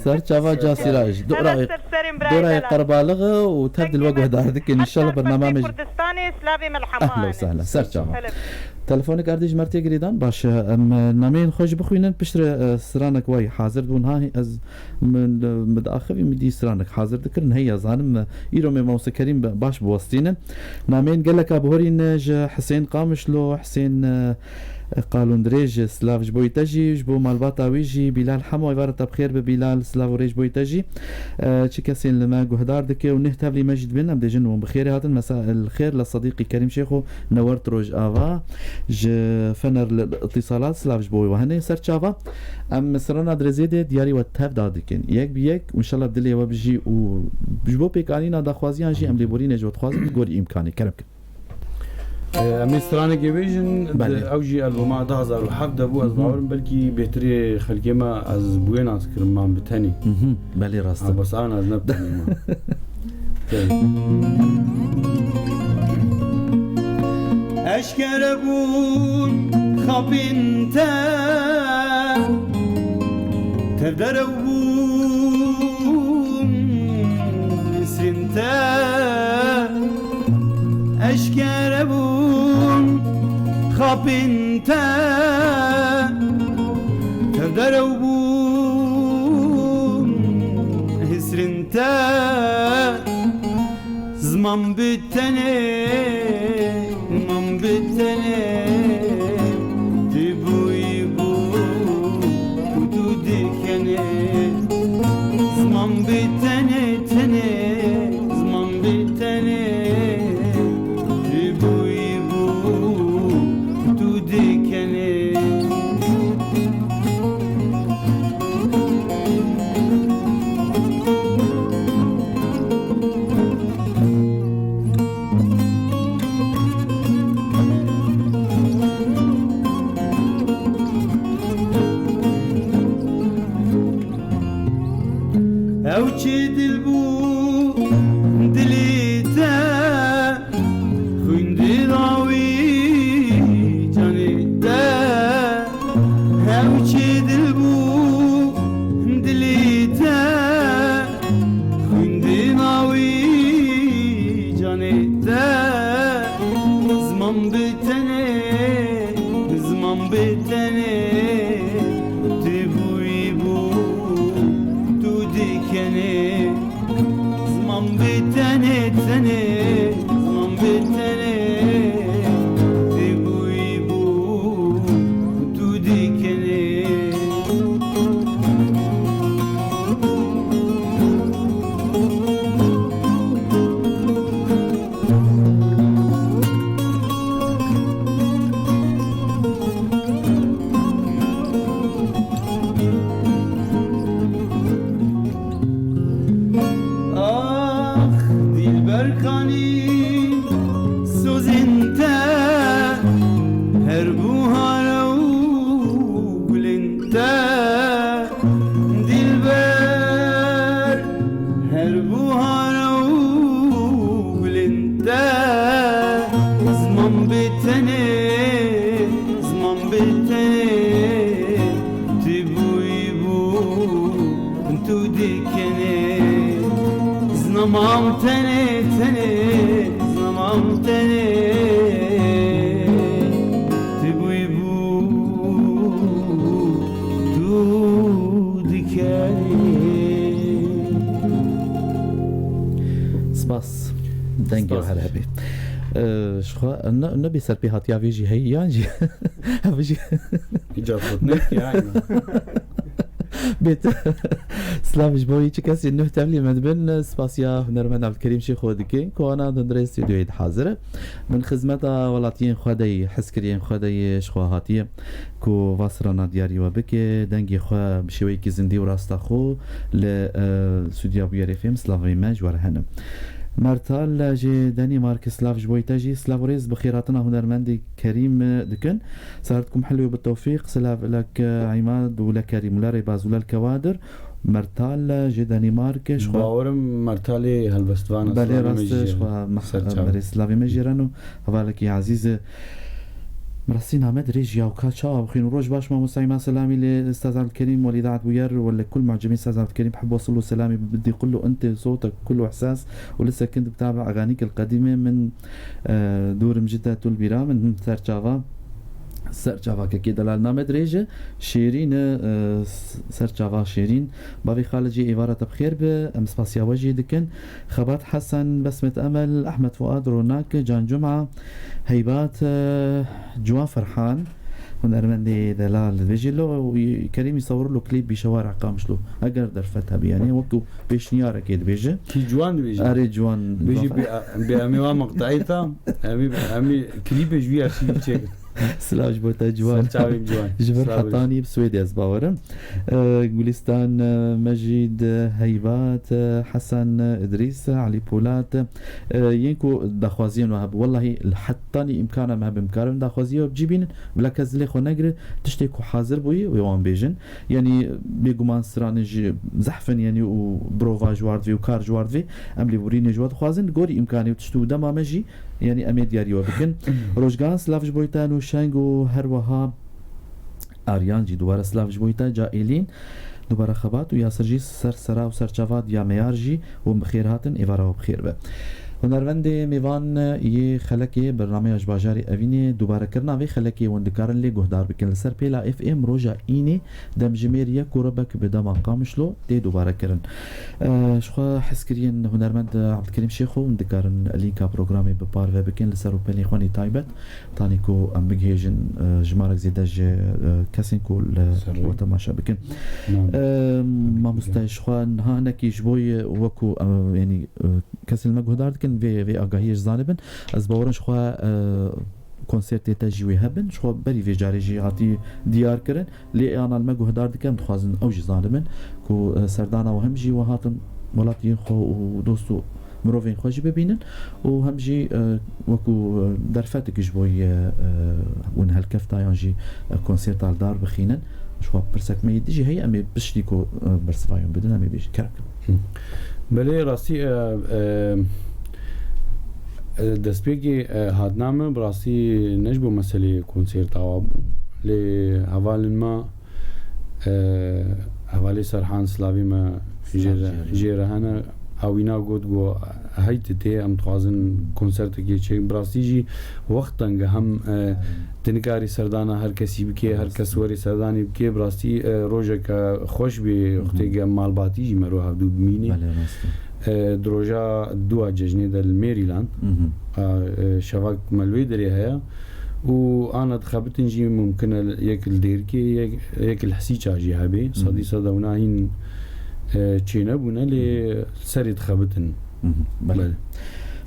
سرچاوي جا سراج دورا قربالغه وتبدل الوجه داردك ان شاء الله برنامج كردستاني سلامي من الحمام اهلا وسهلا سرچاوي تلفونك ارديج مرتي قريدان باش ام نامين خوش بخوينن بشر سرانك واي حاضر دون هاي از من مداخبي مدي سرانك حاضر ذكرن هي زانم يرو موسى كريم باش بوستين نامين قال لك ابو هورين حسين قامش لو حسين قالوا دريج سلاف جبوي تجي جبو مالباطا ويجي بلال حمو عبارة بخير ببلال سلاف وريج بوي تجي تشكاسين لما جهدار دك ونهتف لي مجد بنا بدي جنو بخير هذا مساء الخير لصديقي كريم شيخو نورت روج آفا فنر الاتصالات سلاف جبوي وهني سرچافا ام سرنا درزيدي دياري وتهف دادكن يك بيك وان شاء الله بدلي وبجي وجبو بيكانينا داخوازيان جي ام ليبورين جو تخوازي غوري امكاني كرمك امسترانه جيفيجن اوجي البوم 2007 بو از باورم بلكي بهتري خلقي ما از بوين از كرمان بتاني بالي راسته بس انا از نبتني ما اشكر بون خابنتا تدربون سنتا اشكر بون خابنتا تدربون سنتا زمان بتني بالتني تبوي بو ودودي كني زمان بالتني تني زمان بالتني تبوي بو ودودي كني اوجد البو دليتا خوندي ضاوي جانيتا اوجد البو دليتا خوندي ضاوي جانيتا زمان بتني زمان بتني تبوي بو كني زمان بتني تني زمان بتني تبوي بو دودي كني النبي سر بهات يا فيجي هي يانجي فيجي جابتنك يعني بيت سلاف جبوي كاسي انه تملي مدبن سباسيا هنرمن عبد الكريم شيخ ودكي كوانا دندري استوديو حاضر من خدمتا ولاتين خدي حسكريين خدي شخواتيه كو فاسرنا دياري وبكي دنگي خو بشوي كي زندي وراستا خو ل استوديو بي ار اف ام سلافي ماج ورهنا مرتال جي دنمارك سلاف جبوي تجي سلافوريز بخيراتنا هنرمندي كريم دكن صارتكم حلوة بالتوفيق سلاف لك عماد ولا كريم ولا ريباز ولا الكوادر مرتال جي دنمارك شخوا باورم مرتالي هلبستوان بالي راست شخوا مري سلافي مجيرانو هوالك يا عزيز مرسين عماد ريجيا وكاتشا وخين روج باش ما مسايما سلامي لاستاذ عبد الكريم وليد عبد بوير ولا كل معجبين استاذ عبد الكريم بحب اوصل له سلامي بدي اقول له انت صوتك كله احساس ولسه كنت بتابع اغانيك القديمه من دور مجدة تولبيرا من سرچافا سرچافا كده لالنامه دريجه شيرين سرچافا شيرين بابي خالجي عباره بخير بامس باسيا وجه دكن خبات حسن بسمه امل احمد فؤاد روناك جان جمعه هيبات جوان فرحان هنرمندي دلال بيجي له كريم يصور له كليب بشوارع قامشلو اقدر درفتها يعني وكو بيشنيار اكيد بيجي كي جوان بيجي اري جوان بيجي بأمي مقطعيتا أمي كليب جويا شيء سلاج بوتا جوان جبر حطاني بسويدي أزباورم جولستان مجيد هيبات حسن إدريس علي بولات ينكو دخوازين وهب والله حطاني إمكانه ما بإمكانه دخوازيه بجيبين بلا كزلي خو نقر تشتكو حاضر بوي ويوان بيجن يعني بيجومان سرانج زحفن يعني وبروفا جواردفي وكار جواردفي أملي بوريني جواد خوازن قوري إمكاني وتشتو دما مجي يعني أمي دياريو بكن روجان سلافش بويتان وشانج وهروها آريان جي دوباره سلافش بويتا جائلين دوباره خبات وياسر جي سرا وسرچاوات يا ميار جي وبخير هاتن إيوارا وبخير به هنرمندي ميوان يه خلقي برنامج باجاري أفيني دوباره كرنا في خلقي وندكارن لي گهدار بكن لسر بيلا اف ام روجا إيني دم جميريا كوربك بدا مقامشلو دي دوباره كرن شخوا حسكرين هنرمند عبد الكريم شيخو وندكارن لينكا بروغرامي ببار بكن لسر وبني خوني تايبت تانيكو ام بيجن جمارك زيداج كاسينكو وتماشا بكن ما مستاش خوا هانكي جبوي وكو يعني كاس المجهودار كن في اگاهیش زانبن از باورش خو کنسرت تجوی هبن شو بری في جارجی هاتی دیار کرن لی انا المجهودار دکم خوازن اوج زانبن کو سردانا و همجی و هاتن ولاتي خو و دوستو مروفين خوجي ببينن و همجي وكو درفتك جبوي ون هالكفتا يانجي كونسرت على دار بخينن شو برسك ما يديجي هي امي بشتيكو برسفايون بدون امي بيجي كرك بله راستی دستپیکی هادنامه براستی نجبو مسئله کنسرت آواب لی حوال ما حوالی سرحان سلاوی ما جیرهانه اوینا گود گو هایت تی ام توازن کنسرت کی چه براستی جی وقتن هم تنکاری سردانا هر کسی بکه هر کس وری سردانی بکه براستی روزه که خوش بی وقتی مال باتی جی مرو هفدو بمینی دروجا دو ججنه دل ميريلاند شواك ملوي دري هيا وانا تخبتن جي ممكن ياكل ديركي ياكل حسيچا جي هبي صدي صدونا هين تشينبونا لي سري تخبتن بله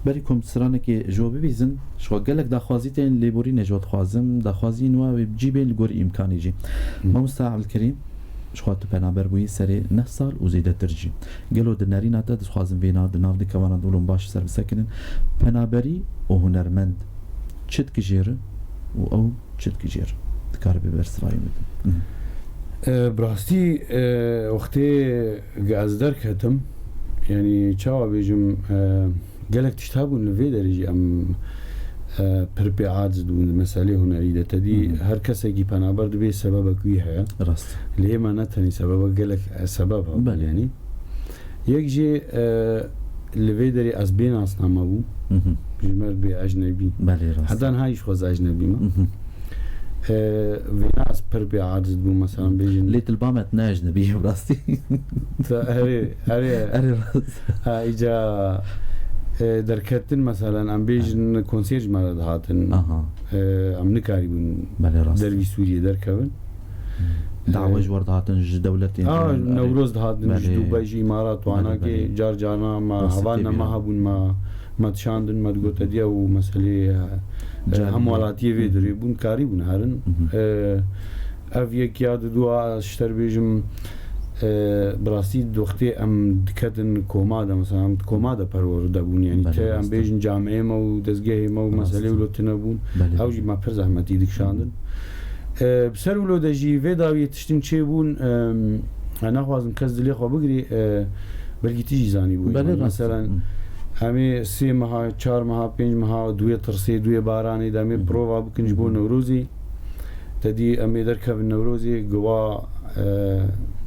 بريكم سرانكي جوابي بيزن شو قالك داخوازيتين لي بوري نجوت خوازم داخوازين و بجيبين لغور امكاني جي ما مستعب الكريم شخوات بنابر بوي سري نفسال وزيدة ترجي قالوا دنارينا تا دخوازن بينا دناف دي كوانا دولون باش سر بسكنن بنابري وهنرمند چت كجير او چت كجير دكار ببرس راي مدن براستي وقتي قازدر كتم يعني چاوا بيجم قالك تشتابون لفي درجي ام پرپیعات دون مسئله هنری تدی هر کسی کی پنابرد به سبب کوی ہے راست لیه ما نتنی سبب گلک سبب بله یعنی یک جی لوی داری از بین اسنامه بو جمر به اجنبی بله راست حدن هایش خواز اجنبی ما و ناس پرپیعات دون مثلا بیجن لیت البامت نه اجنبی راستی هری ایجا دركتن مثلا ام بيجن كونسيرج مرض هاتن ام نكاري بن دربي سوريا دركبن دعوج ورد هاتن دولتين نوروز هاتن دبي جي امارات وانا كي جار جانا ما هوانا ما هبون ما تشاندن ما تقول تديا ومسألة همولاتي في دريبون كاري بن هارن افيك ياد دوا اشتر بيجم براستی دوختی ام دکتن کومادا مثلا ام کومادا پرورده بون یعنی ته ام بیجن جامعه ما و دزگاه ما و مسئله ولوتنا بون اوجی ما پر زحمتی دکشاندن بسر ولوده جی و داوی تشتیم چه بون انا خوازم کس دلی خواه بگری بلگی تیجی زانی بوی مثلا همه 3 ماه 4 ماه 5 ماه دوی ترسی دوی بارانی دامی پرووا بکنج بون نوروزی تدی امی درکب نوروزی گوا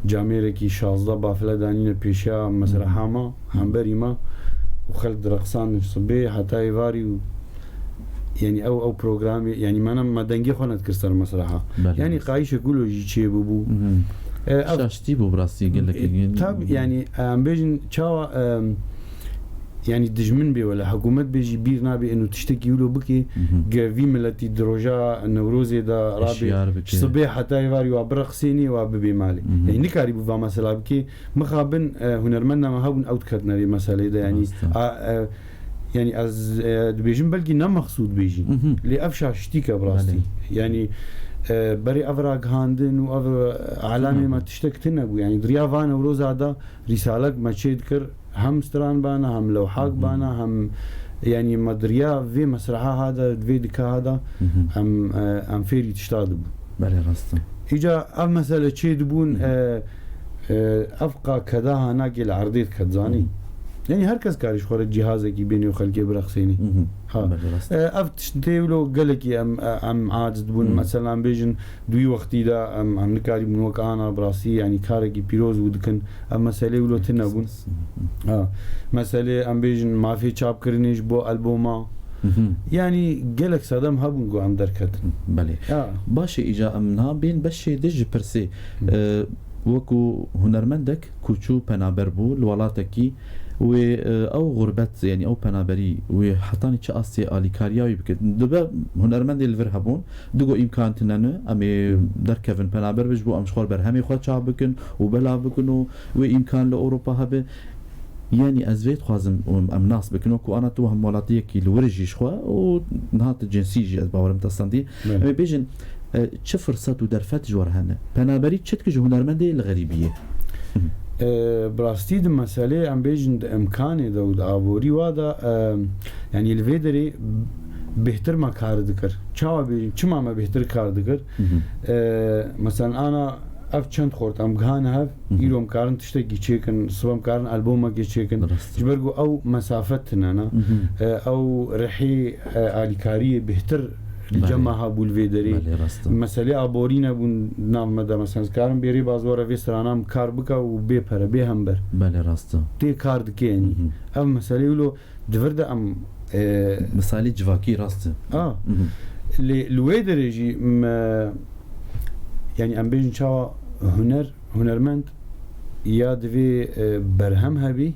جامعه کی 16 بافله دانین پیشا مثلا هما همبری ما وخلق رقصان صبي حتى يفاري يعني او بروجرام يعني ما دنگي خونت كرسر مسرحه يعني قايشه كله جي بو شاشتي بو براسي قال لك طب يعني ام بيجن تشاو يعني دجمن بي ولا حكومت بيجي بير نابي انه تشتكي له بكي في ملتي دروجا نوروزي دا رابي صبيح حتى يواري وبرقسيني وببي مالي يعني نكاري بو مثلا بكي مخابن هنرمنا ما هون اوت كاتنا لي مساله ده يعني يعني از بيجن بلكي نم مقصود بيجي لي افشا شتيكا براستي يعني بري افراغ هاندن و علامه ما تشتكتنا يعني دريافان وروز هذا رسالك ما تشيدكر هم ستران بانا هم لوحاق بانا هم يعني مدريا في مسرحه هذا في دكا هذا هم فيري تشتاد بله راسته اجا اف مساله تشيدبون افقا كذا هناك العرضيت كتزاني يعني هركز كاريش خور الجهاز كي بيني وخلقي برخصيني ها افتشتيولو قالك ام عاجز بون مثلا بيجن دوي وقتي دا ام نكاري من وك انا براسي يعني كاركي بيروز ودكن ام مساله ولو تنبون مساله ام بيجن ما في تشاب كرنيش بو البوما يعني قالك صدام هابون جو ام دركت بله باشي اجا امنا بين بشي دج برسي وكو هنرمندك كوچو پنابر بو لولاتكي و او غربت يعني او پنابري و حتاني چه اسي اليكارياوي بك دبا هنرمند الفر هبون دغو امكان تنن امي در كيفن پنابر بج بو امشخور بر همي خو چا بكن و بلا بكن و امكان لاوروبا هبه يعني ازويت خوازم ام ناس بكنو كو انا تو هم ولاتيه كي لورجيش خو و نهات جنسي جي باورم تصندي امي بيجن چه فرصت و درفت جورهانه پنابري چت که هنرمندي الغريبيه براستي د مساله ام بيجن د امكان د ابوري وادا يعني الفيدري بهتر ما کار دکر چاوا بي چما ما بهتر کار دکر مثلا انا اف چند خورت ام غان هاف يروم كارن تشتكي تشيكن سوام كارن البوم ما تشيكن جبرغو او مسافتنا او رحي الكاريه بهتر الجماعة بولفيدري مسألة أبورينا بون نام مدة مثلا كارم بيري بازوارا في سرانام كار بكا وبيبهر بيهمبر بله راسته تي كارد كيني أم مسألة ولو دفرده أم مسألة جواكي راسته الويدري جي يعني أم بيجن شاوا هنرمند يا دوي برهم هبي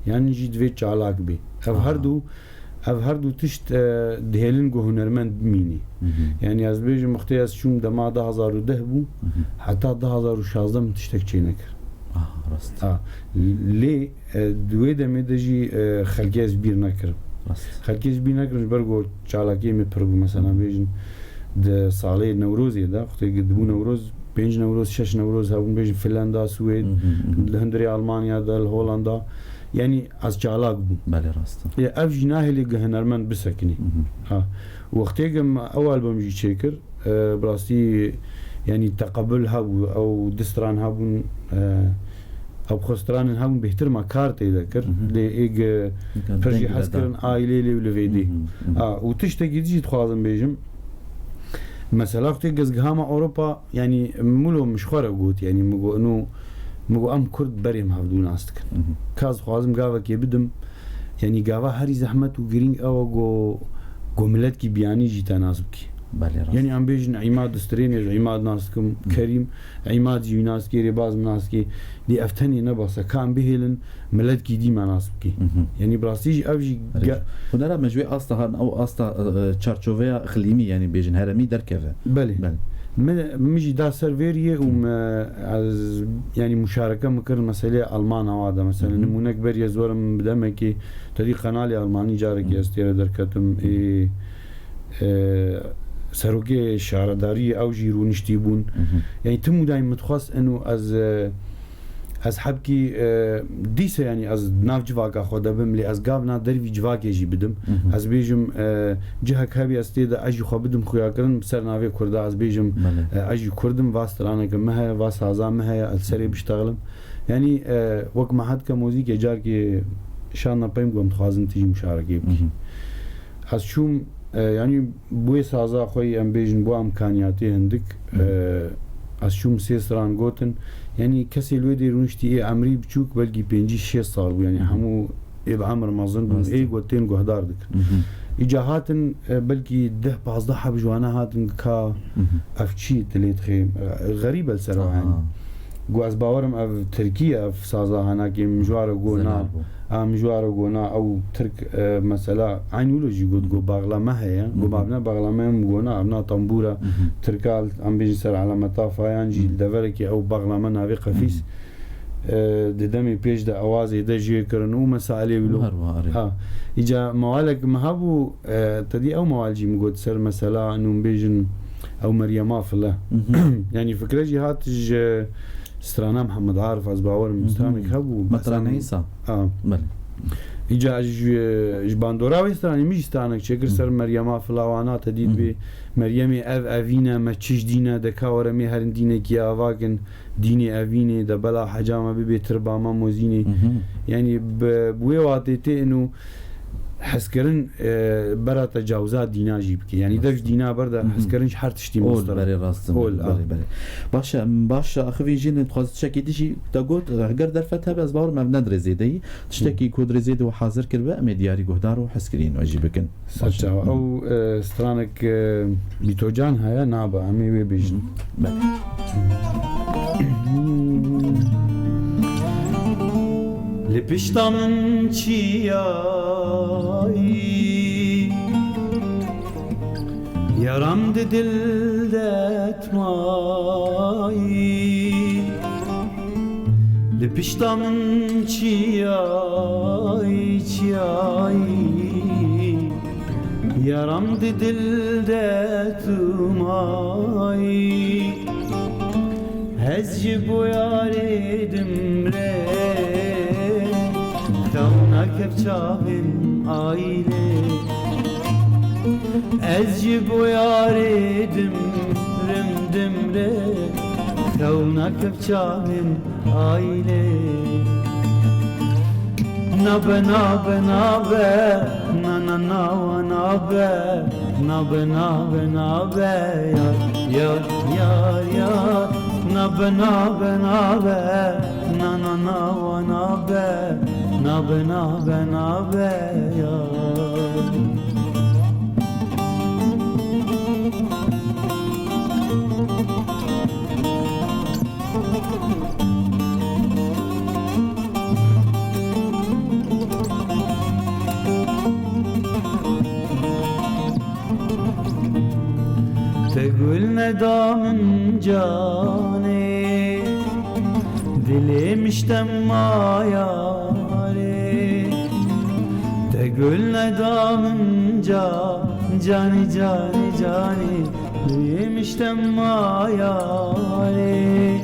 يعني جي دوي چالاك بي اف هردو تشت دهلن گو هنرمند بميني يعني از بيجي مختياز شوم دما 2010 بو حتى 2016 من تشتك چينكر راست لي دوي دمي دجي خلقيز بير نكر خلقيز بير نكر برغو چالاكي مي پرغو مثلا بيجن د صالي نوروزي دا اختي قدبو نوروز 5 نوروز 6 نوروز هاون بيجن فنلندا سويد الهندري المانيا دا هولندا يعني از چالاك بو بله راسته يا اف جناه اللي هنرمند بسكني وقتيقم اول بمجي تشيكر براستي يعني تقبل هابو او دستران هابون او خستران هابون بهتر ما كارت يذكر ليق فرجي حسكرن ايلي لي ولفيدي وتشتكي تجي تخازم بيجم مثلا وقتي قزقهاما اوروبا يعني مولو مشخوره قوت يعني مقو انه مگو ام کرد بریم هفدو ناست کن کاز خوازم گاوا که بدم یعنی گاوا هری زحمت و گرینگ او گو ملت کی بیانی جی تناسب کی یعنی ام بیجن عماد دسترین عماد ناست کم کریم عماد جی ناست کی رباز ناست کی لی افتنی نباسه کام بهلن ملت کی دی مناسب کی یعنی براستی جی افجی هنرا مجوی آستا او آستا چارچوبه اقلیمی یعنی بیجن هرمی در کفه بله مجي دا سيرفيريه از يعني مشاركه مكر مساله المان هذا مثلا نمونه كبير يزور من بدمكي تدي قناه الماني جارك يستير دركتم سروكي شعرداري او جيرونشتيبون يعني تم دايما متخص انه از حبكي ديسه يعني از ناف جواكا خدا بملي از قابنا درفي جواكي جي بدم از بيجم جهك هبي استيدا اجي خو بدم خويا كرن بسر نافي كردا از بيجم اجي كردم واسترانا كمها واس هزامها السري بيشتغلم يعني وقت ما حد كموزيك جاركي شان نبيم قوم تخازن تيجي مشاركه از شوم يعني بوي سازا خوي ام بيجن بو امكانياتي هندك از شوم سيسران گوتن يعني كسي الويدي رونشتي عمري بچوك بلقي 5-6 صار يعني همو بعمر ما ظن اي قوتين قهدار دك اجاهاتن بلقي 10-15 بجوانا هاتن كا افشي تليت خيم غريبه الصراحه يعني گو از باورم اف ترکیه اف سازا هنا که مجوار گونا مجوار گونا او ترک مثلا عینولوژی گو باغلامه هيا گو مبنا باغلامه گونا ابنا طنبوره ترکال ام بيجي سر على مطافيان جي دفركي او باغلامه ناوي قفيس ددمي بيش ده اوازي ده جي كرنو مسالي ولو ها اجا موالك مهبو تدي او موالجي مقود سر مثلا انه بيجن او مريم فله يعني فكره جهات استرانا محمد عارف از باور مسترانك هبو مطران عيسى بله اجا جباندورا وستراني مش استانك شكر سر مريم فلاوانا تديد بي مريم افينا ما تشش دينا دكاور مي هرن دينك يا واكن ديني افيني ده بلا حجامه بي ترباما موزيني يعني بوي واتيتي انه حسكرن برا تجاوزات دينا جيبك يعني دفش دينا بردا حسكرنش حر تشتي مستر بري راست بري باشا اخوي جين تخاص تشكي دشي تقول غير درفتها بس باور ما بندري زيدي تشتكي كود رزيد وحاضر كربا مدياري قهدار وحسكرين واجيبكن سجا او سترانك بيتوجان هيا نابا عمي بيجن لپشتا من چیایی یارم ده دل دتمایی لپشتا من چیایی یارم ده دل دتمایی هزج بو یاریدم ره کف چاهم آیله از جبو یاری دم ره کونا کف چاهم آیله نبه یار نبه نابه یار تقول ندامن جاني دلي مجتمع ياري تقول ندامن جاني دلي مجتمع ياري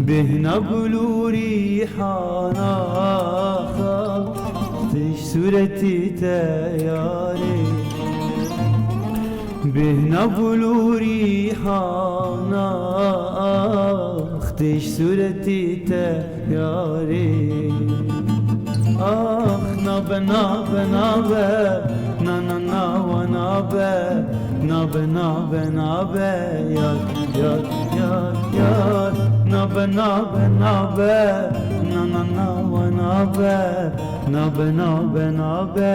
بهنا بلوري حانا خاطش صورتي تياري بهنا بلوري حانا اختش صورتي تياري اخ نابه نابه يار نابه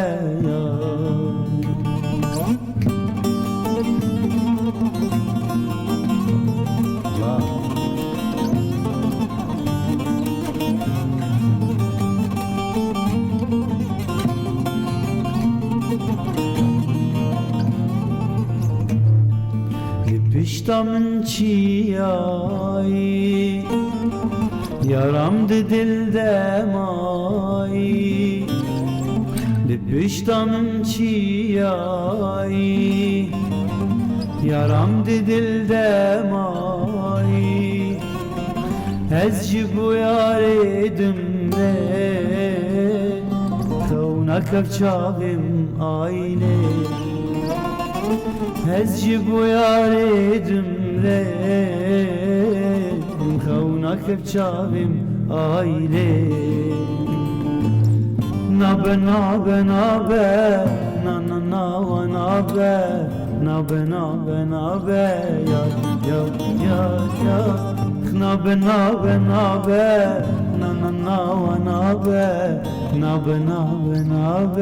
پشتا من چیایی یارم ده دل دمایی پشتا من چیایی یارم ده دل دمایی از جبو یاریدم ره تونا کف چاهم آیله از جبو یاریدم ره خونا کف چاهم آیله نابه یار نابه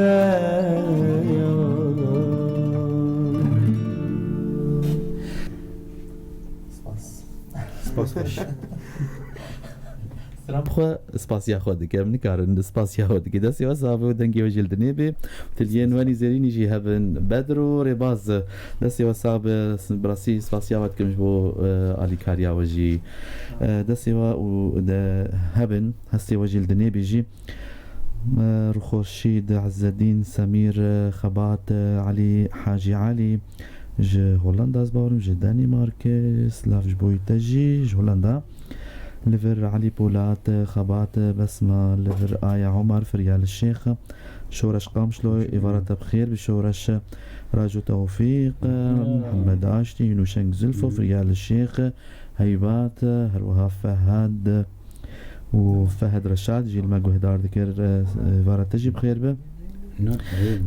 سپاس بخوا سپاسیا خود دکم نکارن سپاسیا خود که دستی واسه و دنگی و جلدنی به تلیان وانی زرینی جی هبن بدرو رباز دستی واسه براسی سپاسیا خود کمش بو علی کاریا و جی دستی و هبن هستی و جلدنی بيجي خورشید عز الدین سمیر خبات علی حاجی علی ج هولندا از باورم ج دانمارک سلاف بویتجی ج هولندا لفر علي بولات خبات بسمة لفر آية عمر فريال الشيخ شورش قامشلو إبارة بخير بشورش راجو توفيق محمد عاشتي ينوشنك زلفو فريال الشيخ هيبات هروها فهد وفهد رشاد جيل ما قهدار ذكر إبارة تجي بخير به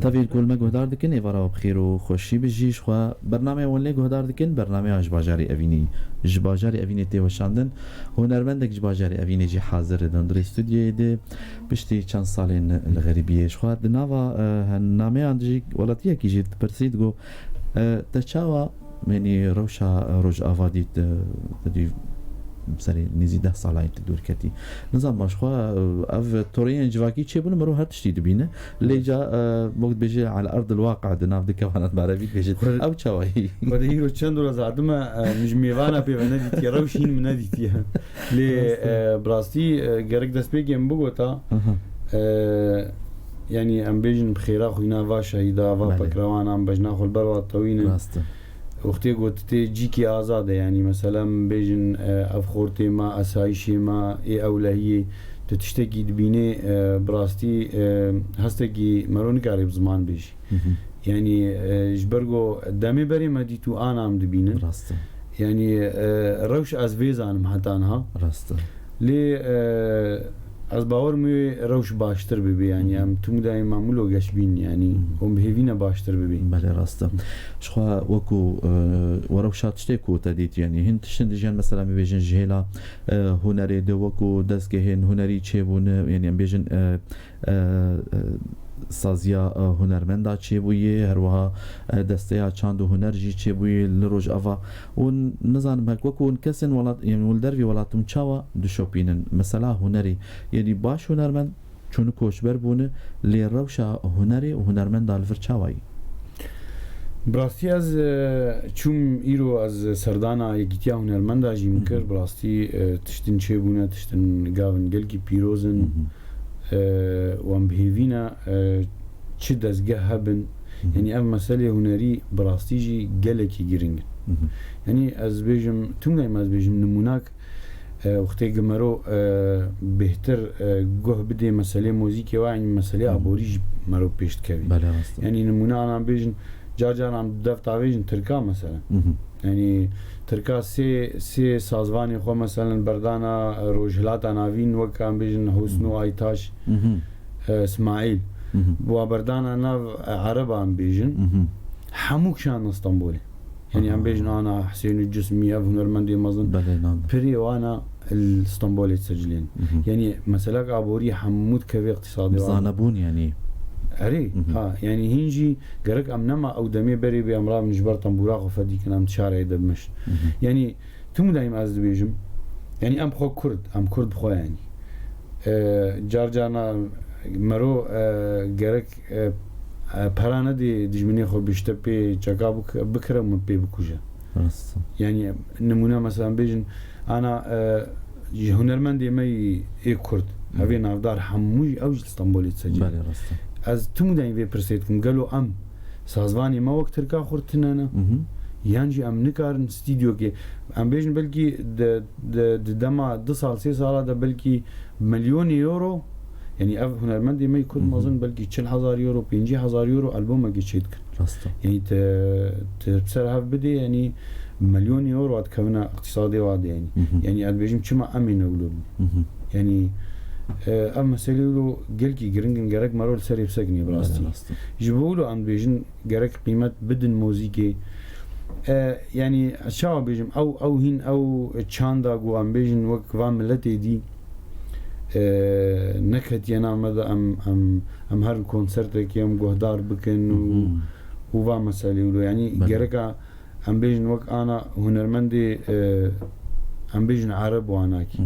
طبعا كل ما قهدار دكن إبارة بخير وخوشي بجيش خوا برنامج ولي قهدار دكن برنامج جباجاري أفيني جباجاري أفيني تيوشاندن هنرمندك جباجاري أفيني جي حاضر دندر استوديو ده بشتي چند سالين الغريبية خوا دناوا هنامي عندي ولاتيه كي جيت برسيد جو تشاوا مني روشا روج أفاديت بدي بسري نزي 10 ساڵای دور کەتی نزان باشخوا ئەv تۆڕیان جوواکی چێ بوون مەرۆ هەر تشتی دبینە لێجا بۆت بێژێ على أرض الواقع دناو دکەوانت بارەویت بێژێت ئەو چاوایی وەرە هیرۆ چەند وەرە زادمە مژ میێوانە پێوە نەدیتیە ڕەوشین من نەدیتیە لێ بڕاستی گەرەک دەستپێکێم بگۆتە ینی ئەم بێژن بخێرا خوینا وا شەهیدا وا پەکراوانان بەژنا خۆلبەرەوەتەوینە وقتی گوتی جی کی آزاده یعنی مثلا بیشن افخورتی ما اسایشی ما ای اولهی تشتگی دبینه براستی هستگی مرون کاری بزمان بیش یعنی جبرگو دمی بری مدی تو آنام دبینه راسته یعنی روش از ویزانم حتی آنها راسته لی از باور می روش باشتر ببی یعنی هم تو مدای معمولو گش بین یعنی هم بهوینه باشتر ببی بله راسته شخوا وکو وروشات شتێکو تدیت یعنی هند تشتندجیان مثلا بيجن جهلا هنري دو وکو دزگهن هنری چێبوون یعنی ام بيجن سازیا هنرمندا چێبوویە هەروەها دەستەیە چاند و هوەرژی چێبووی لە ڕۆژ ئەڤ و نزانم هەک وەکوون کەسن وڵات دەروی وڵاتم چاوە دوشۆپینن مەسەلا هوەری یعنی باش هوەرمەند چون کۆچبەر بوون لێ ڕەوشە هوەری و هوەرمەندا لەڤەر چاوایی براستی از چوم ایرو از سردانا یکیتیا هنرمندا جیم کرد براستی تشتن چێبوونە تشتن گاون گەلکی پیرۆزن وام بهيفينا چه دزگه هبن يعني ام مسألة هنري براستيجي جلكي جرينج يعني از بيجم تونغاي ما از بيجم نموناك وقتی گمرو بهتر گوه بده مسألة موزيكي وعني مسألة عبوريج مرو بيشت كبي يعني نمونا انا بيجن جار عم دفتا بيجن تركا مثلا يعني تركا سي سازواني خو مثلا بردانا روجهلاتا ناوين وكان بيجن حسنو ايتاش اسماعيل بو بردانا ناو عرب عم بيجن حموك شان اسطنبولي يعني عم بيجن انا حسين الجسمي هنرمندي مازن بري وانا الاسطنبولي تسجلين يعني مثلا عبوري حمود كبي اقتصادي زانبون يعني أري يعني هنجي قرق أمنما أو دمي بري بأمراض من جبر طنبوراق وفدي كلام تشارع دمش يعني توم دايم أزد بيجم يعني أم خو كرد أم كرد بخو يعني جارجانا مرو قرق پرانا دي دجمني خو بيشته بي چاقا بكرم بي بكوجا يعني نمونه مثلا بيجن أنا هنرمندي مي إيه كرد هذي نافدار حموي أوج اسطنبولي تسجل از تو دایم وی پرسید کم گلو ام سازوانی ما وقت ترکا خورتنه نه یعنی ام نکارن استودیو که ام بیشن بلکی د دما 2 سال 3 سال ده بلکی مليون يورو يعني اف هنرمندي ما يكون مازن بلکی 40,000 يورو 50,000 يورو البوم اگه چید کن يعني تبصر هف بدي يعني مليون يورو اتكونا اقتصادي واد يعني اد بيجم چما امين اولو يعني اما سلولو گلکی گرنگن گرک مرول سری بسکنی براستی جبولو ام بیجن گرک قیمت بدن موزیکی يعني شاو بيجم او هين او تشاندا جو ام بيجن وك فام ملتي دي نكت ينا مدى ام هر كونسرت كيم جهدار بكن و فام مساليولو يعني جركا ام بيجن وك انا هنرمندي ام بيجن عرب واناكي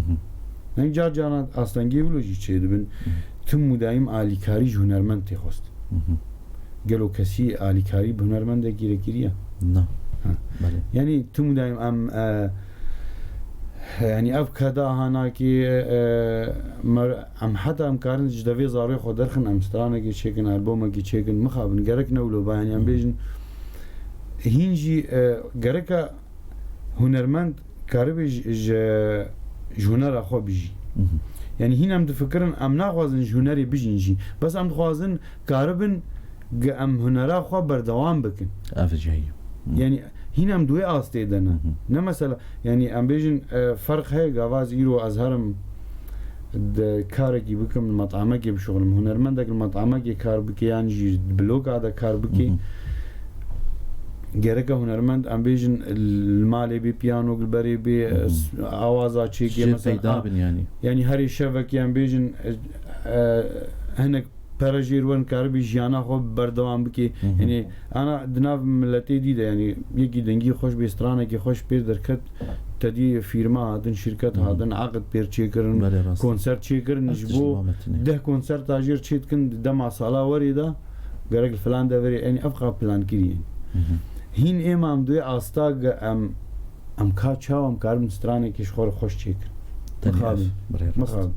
نه جار جانا اصلنگی ولوجی چه دبن تم مدایم آلیکاری هنرمند تخواست گلو کسی آلیکاری به هنرمند گیرگیریه نه یعنی تم مدایم يعني أب كذا هناكي أم حتى أم كارن جدوي زاري خدرخن أم سترانا كي شيكن ألبوما كي شيكن مخابن جرك نولو باهن يعني بيجن هينجي جرك هنرمند كاربي جونر أخو بيجي يعني هنا أم تفكرن أم ناخذن جونري بيجي بس أم تخوازن كاربن أم هنر أخو بردوام بكن أفجعي يعني هنا أم دوي آستيدنا نه مثلا يعني أم بيجن فرق هي جواز يرو أزهرم كاركي بكم المطعمة كي بشغلم هنرمندك المطعمة كي كار بكي يعني بلوك هذا كار بكي جركه هنرمند أم بيجن المالي بي بيانو البري بي آوازات شيء مثلا يعني هري شبك يعني بيجن هناك پرژیر ون کاربی جیانا خوب بردوام بکی یعنی أنا دناف ملتی دیده یعنی یکی دنگی خوش بیسترانه که خوش پیر درکت تدی فیرما هادن شرکت هادن عقد پیر چی کرن کنسرت چی کرن نجبو ده کنسرت تاجر چیت کن دم سالا وریدا گرگ فلان ده وری یعنی أبقى پلان کری هین امام دوی آستاگ ام کاچاو ام کارم سترانه که شخور خوش چی کرن مخاب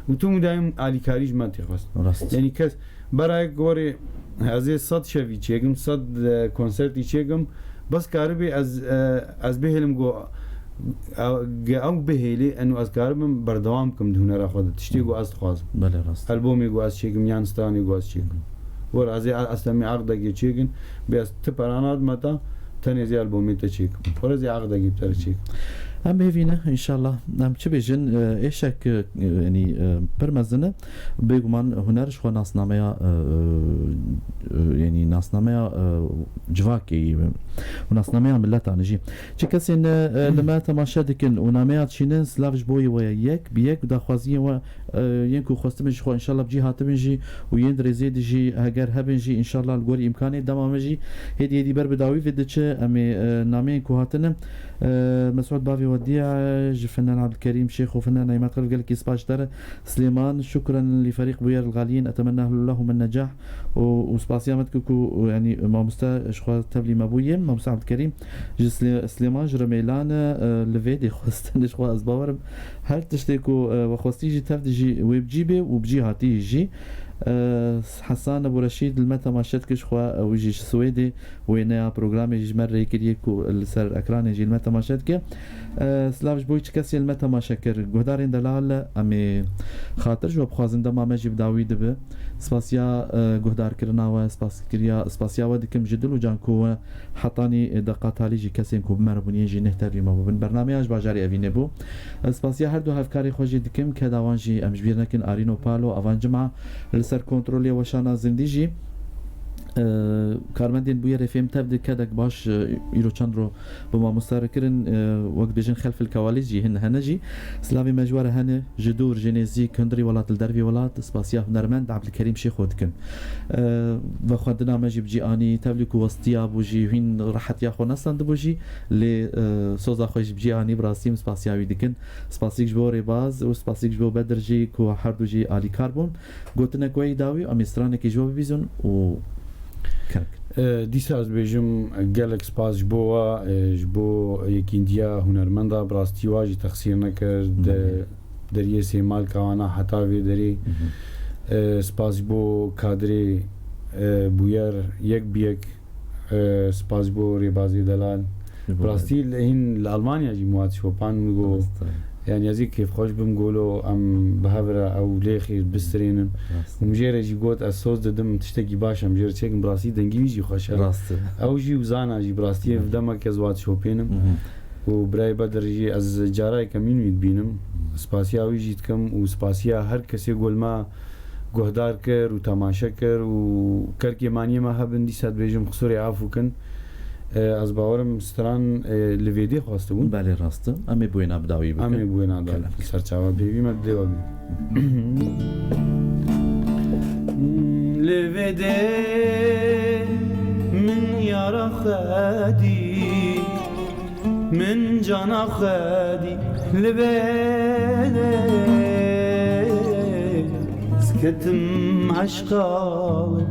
وتو دايم علي كاريج ما تخواست يعني كاس براي غوري ازي صد شوي چيگم صد كونسرت چيگم بس كاربي از بهلم جو او بهلي انه از كاربم بردوام كم هنر اخذ تشتيغو از خواز بله راست البومي جو از چيگم يانستاني جو از چيگم ور ازي اسلامي عقدگي چيگن بس تپرانات متا تنزي البومي تچيگم ور ازي عقدگي بتر چيگم هم بهینه ان شاء الله نام چه بیشن ایشک یعنی پرمزنه بگمان هنرش خو ناسنامه یعنی ناسنامه جواکی و ناسنامه ملت انجی چه کسی لما تماشا دکن و نامه چینن سلاوش بوی و یک بیک دخوازی و ینکو خواستمش خو ان شاء الله بجی هاتمجی و ین درزید جی اگر هبنجی ان شاء الله الگوری امکانی دمامجی هدی بر بداوی ودچه ام نامه کو هاتنم مسعود بافي وديع فنان عبد الكريم شيخ وفنان ايمن قلب قال لك اسباش دار سليمان شكرا لفريق بوير الغاليين اتمنى لهم النجاح وسباسيامتكو يعني ما مستا شخوا تبلي مابويه ما مسعود عبد الكريم سليمان جرميلان لفيدي خوستن شخوا ازباور هل تشتكو وخوستيجي تفدجي وبجيبه وبجي هاتي جي حسان ابو رشيد المتا ماشت كش خوا ويجي سويدي وينا برنامج جمر ريكريكو السر اكران يجي المتا ماشت كه سلاوش بويش كسي المتا ماشكر غدارين دلال امي خاطر جو بخوازن دما ماجي بداوي دبه سباسيا غدار كرنا و سباسيا ودكم جدل وجانكو حطاني دقات عليجي كسين كو مربوني يجي نهتري ما بن برنامج باجاري افينه بو سباسيا هر دو هفكاري خوجي دكم كداوانجي امجبير نكن ارينو بالو اوان جمعه سر کنترلی وشانا زندگی کارمندین بویر فهم تبدأ كدك باش يرو چندرو بما مستركرن وقت بيجن خلف الكواليس جي هنجي سلامي مجوار هنه جدور جنيزي كندري ولات الدربي ولات سباسيا هنرمند عبد الكريم شيخ ودكن وخدنا ماجي بجي اني تبلك وسطيا بوجي هين راحت ياخو نسند بوجي ل سوزا خوش بجي اني براسيم سباسيا ويدكن سباسيك جبوري باز وسباسيك جبو بدرجي كو حردوجي علي كربون قلتنا كوي داوي امسترانك جواب بيزون و دیسا از بیجم گلک سپاس جبو یکیندیا هنرمندا براستی واجی تقصیر نکرد دریه سیمال کوانا حتا وی دری سپاس بو کادری بویر یک بیک سپاس بو ریبازی دلال براستی این لالمانیا جی مواد شوپان میگو يعني هذيك كيف خوش بنقولوا ام بهبره او ليخي بسترين ومجيره جي قوت الصوص دم تشتكي باشا مجيره تشيك براسي دنجي جي خوش او جي وزانا جي براستي في دمك ازوات شوبينم وبراي بدر جي از جاراي كمين يدبينم سپاسيا ويجيتكم وسپاسيا هر كسي يقول ما قهدار كر وتماشا كر وكركي ماني ما هبن دي ساد بيجم خسوري عافو كن از باورم ستران لویدی خواسته بود بله راسته امی بوینا بداوی بکن امی بوینا دار سرچاوا بیوی مد دیوام لویدی من یارا خدی من جانا خدی لویدی سكتم عشقاوي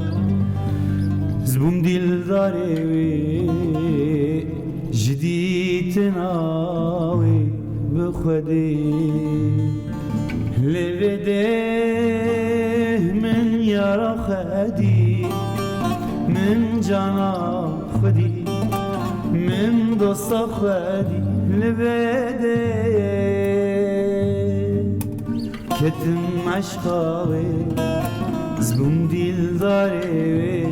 زبون دلداري جديد ناوي بخدي لبده من يرى خدي من جانا خدي من دوست خدي لبده كتم عشقاوي زبون دلداري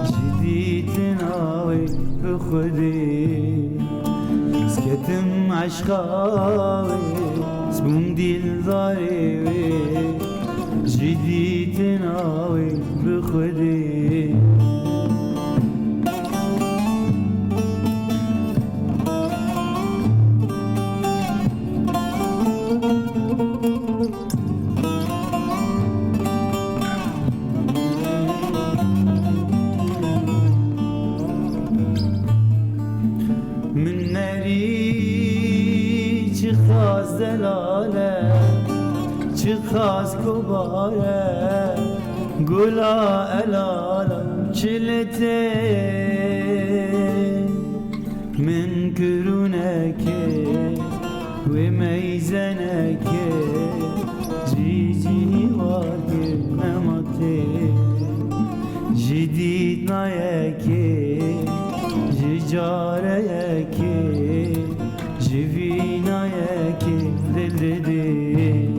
جديد ناوي بخدي سكتم عشقاوي زبون دلداري جديد ناوي بخدي خاص كبارة قولا ألالا شلتي من كرونك وميزنك جيجي واقر نمطي جديد نايك ججاريك جفينايك دلدي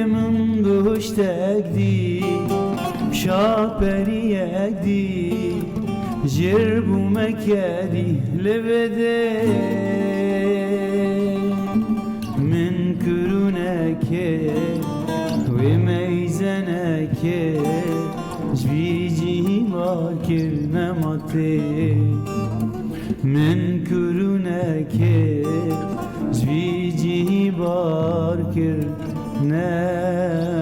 من دوشتك دي شاپریک دی جرب و مکدی لبده من کرونک و میزنک جویجی واکر نماته من کرونک جویجی بارکر نه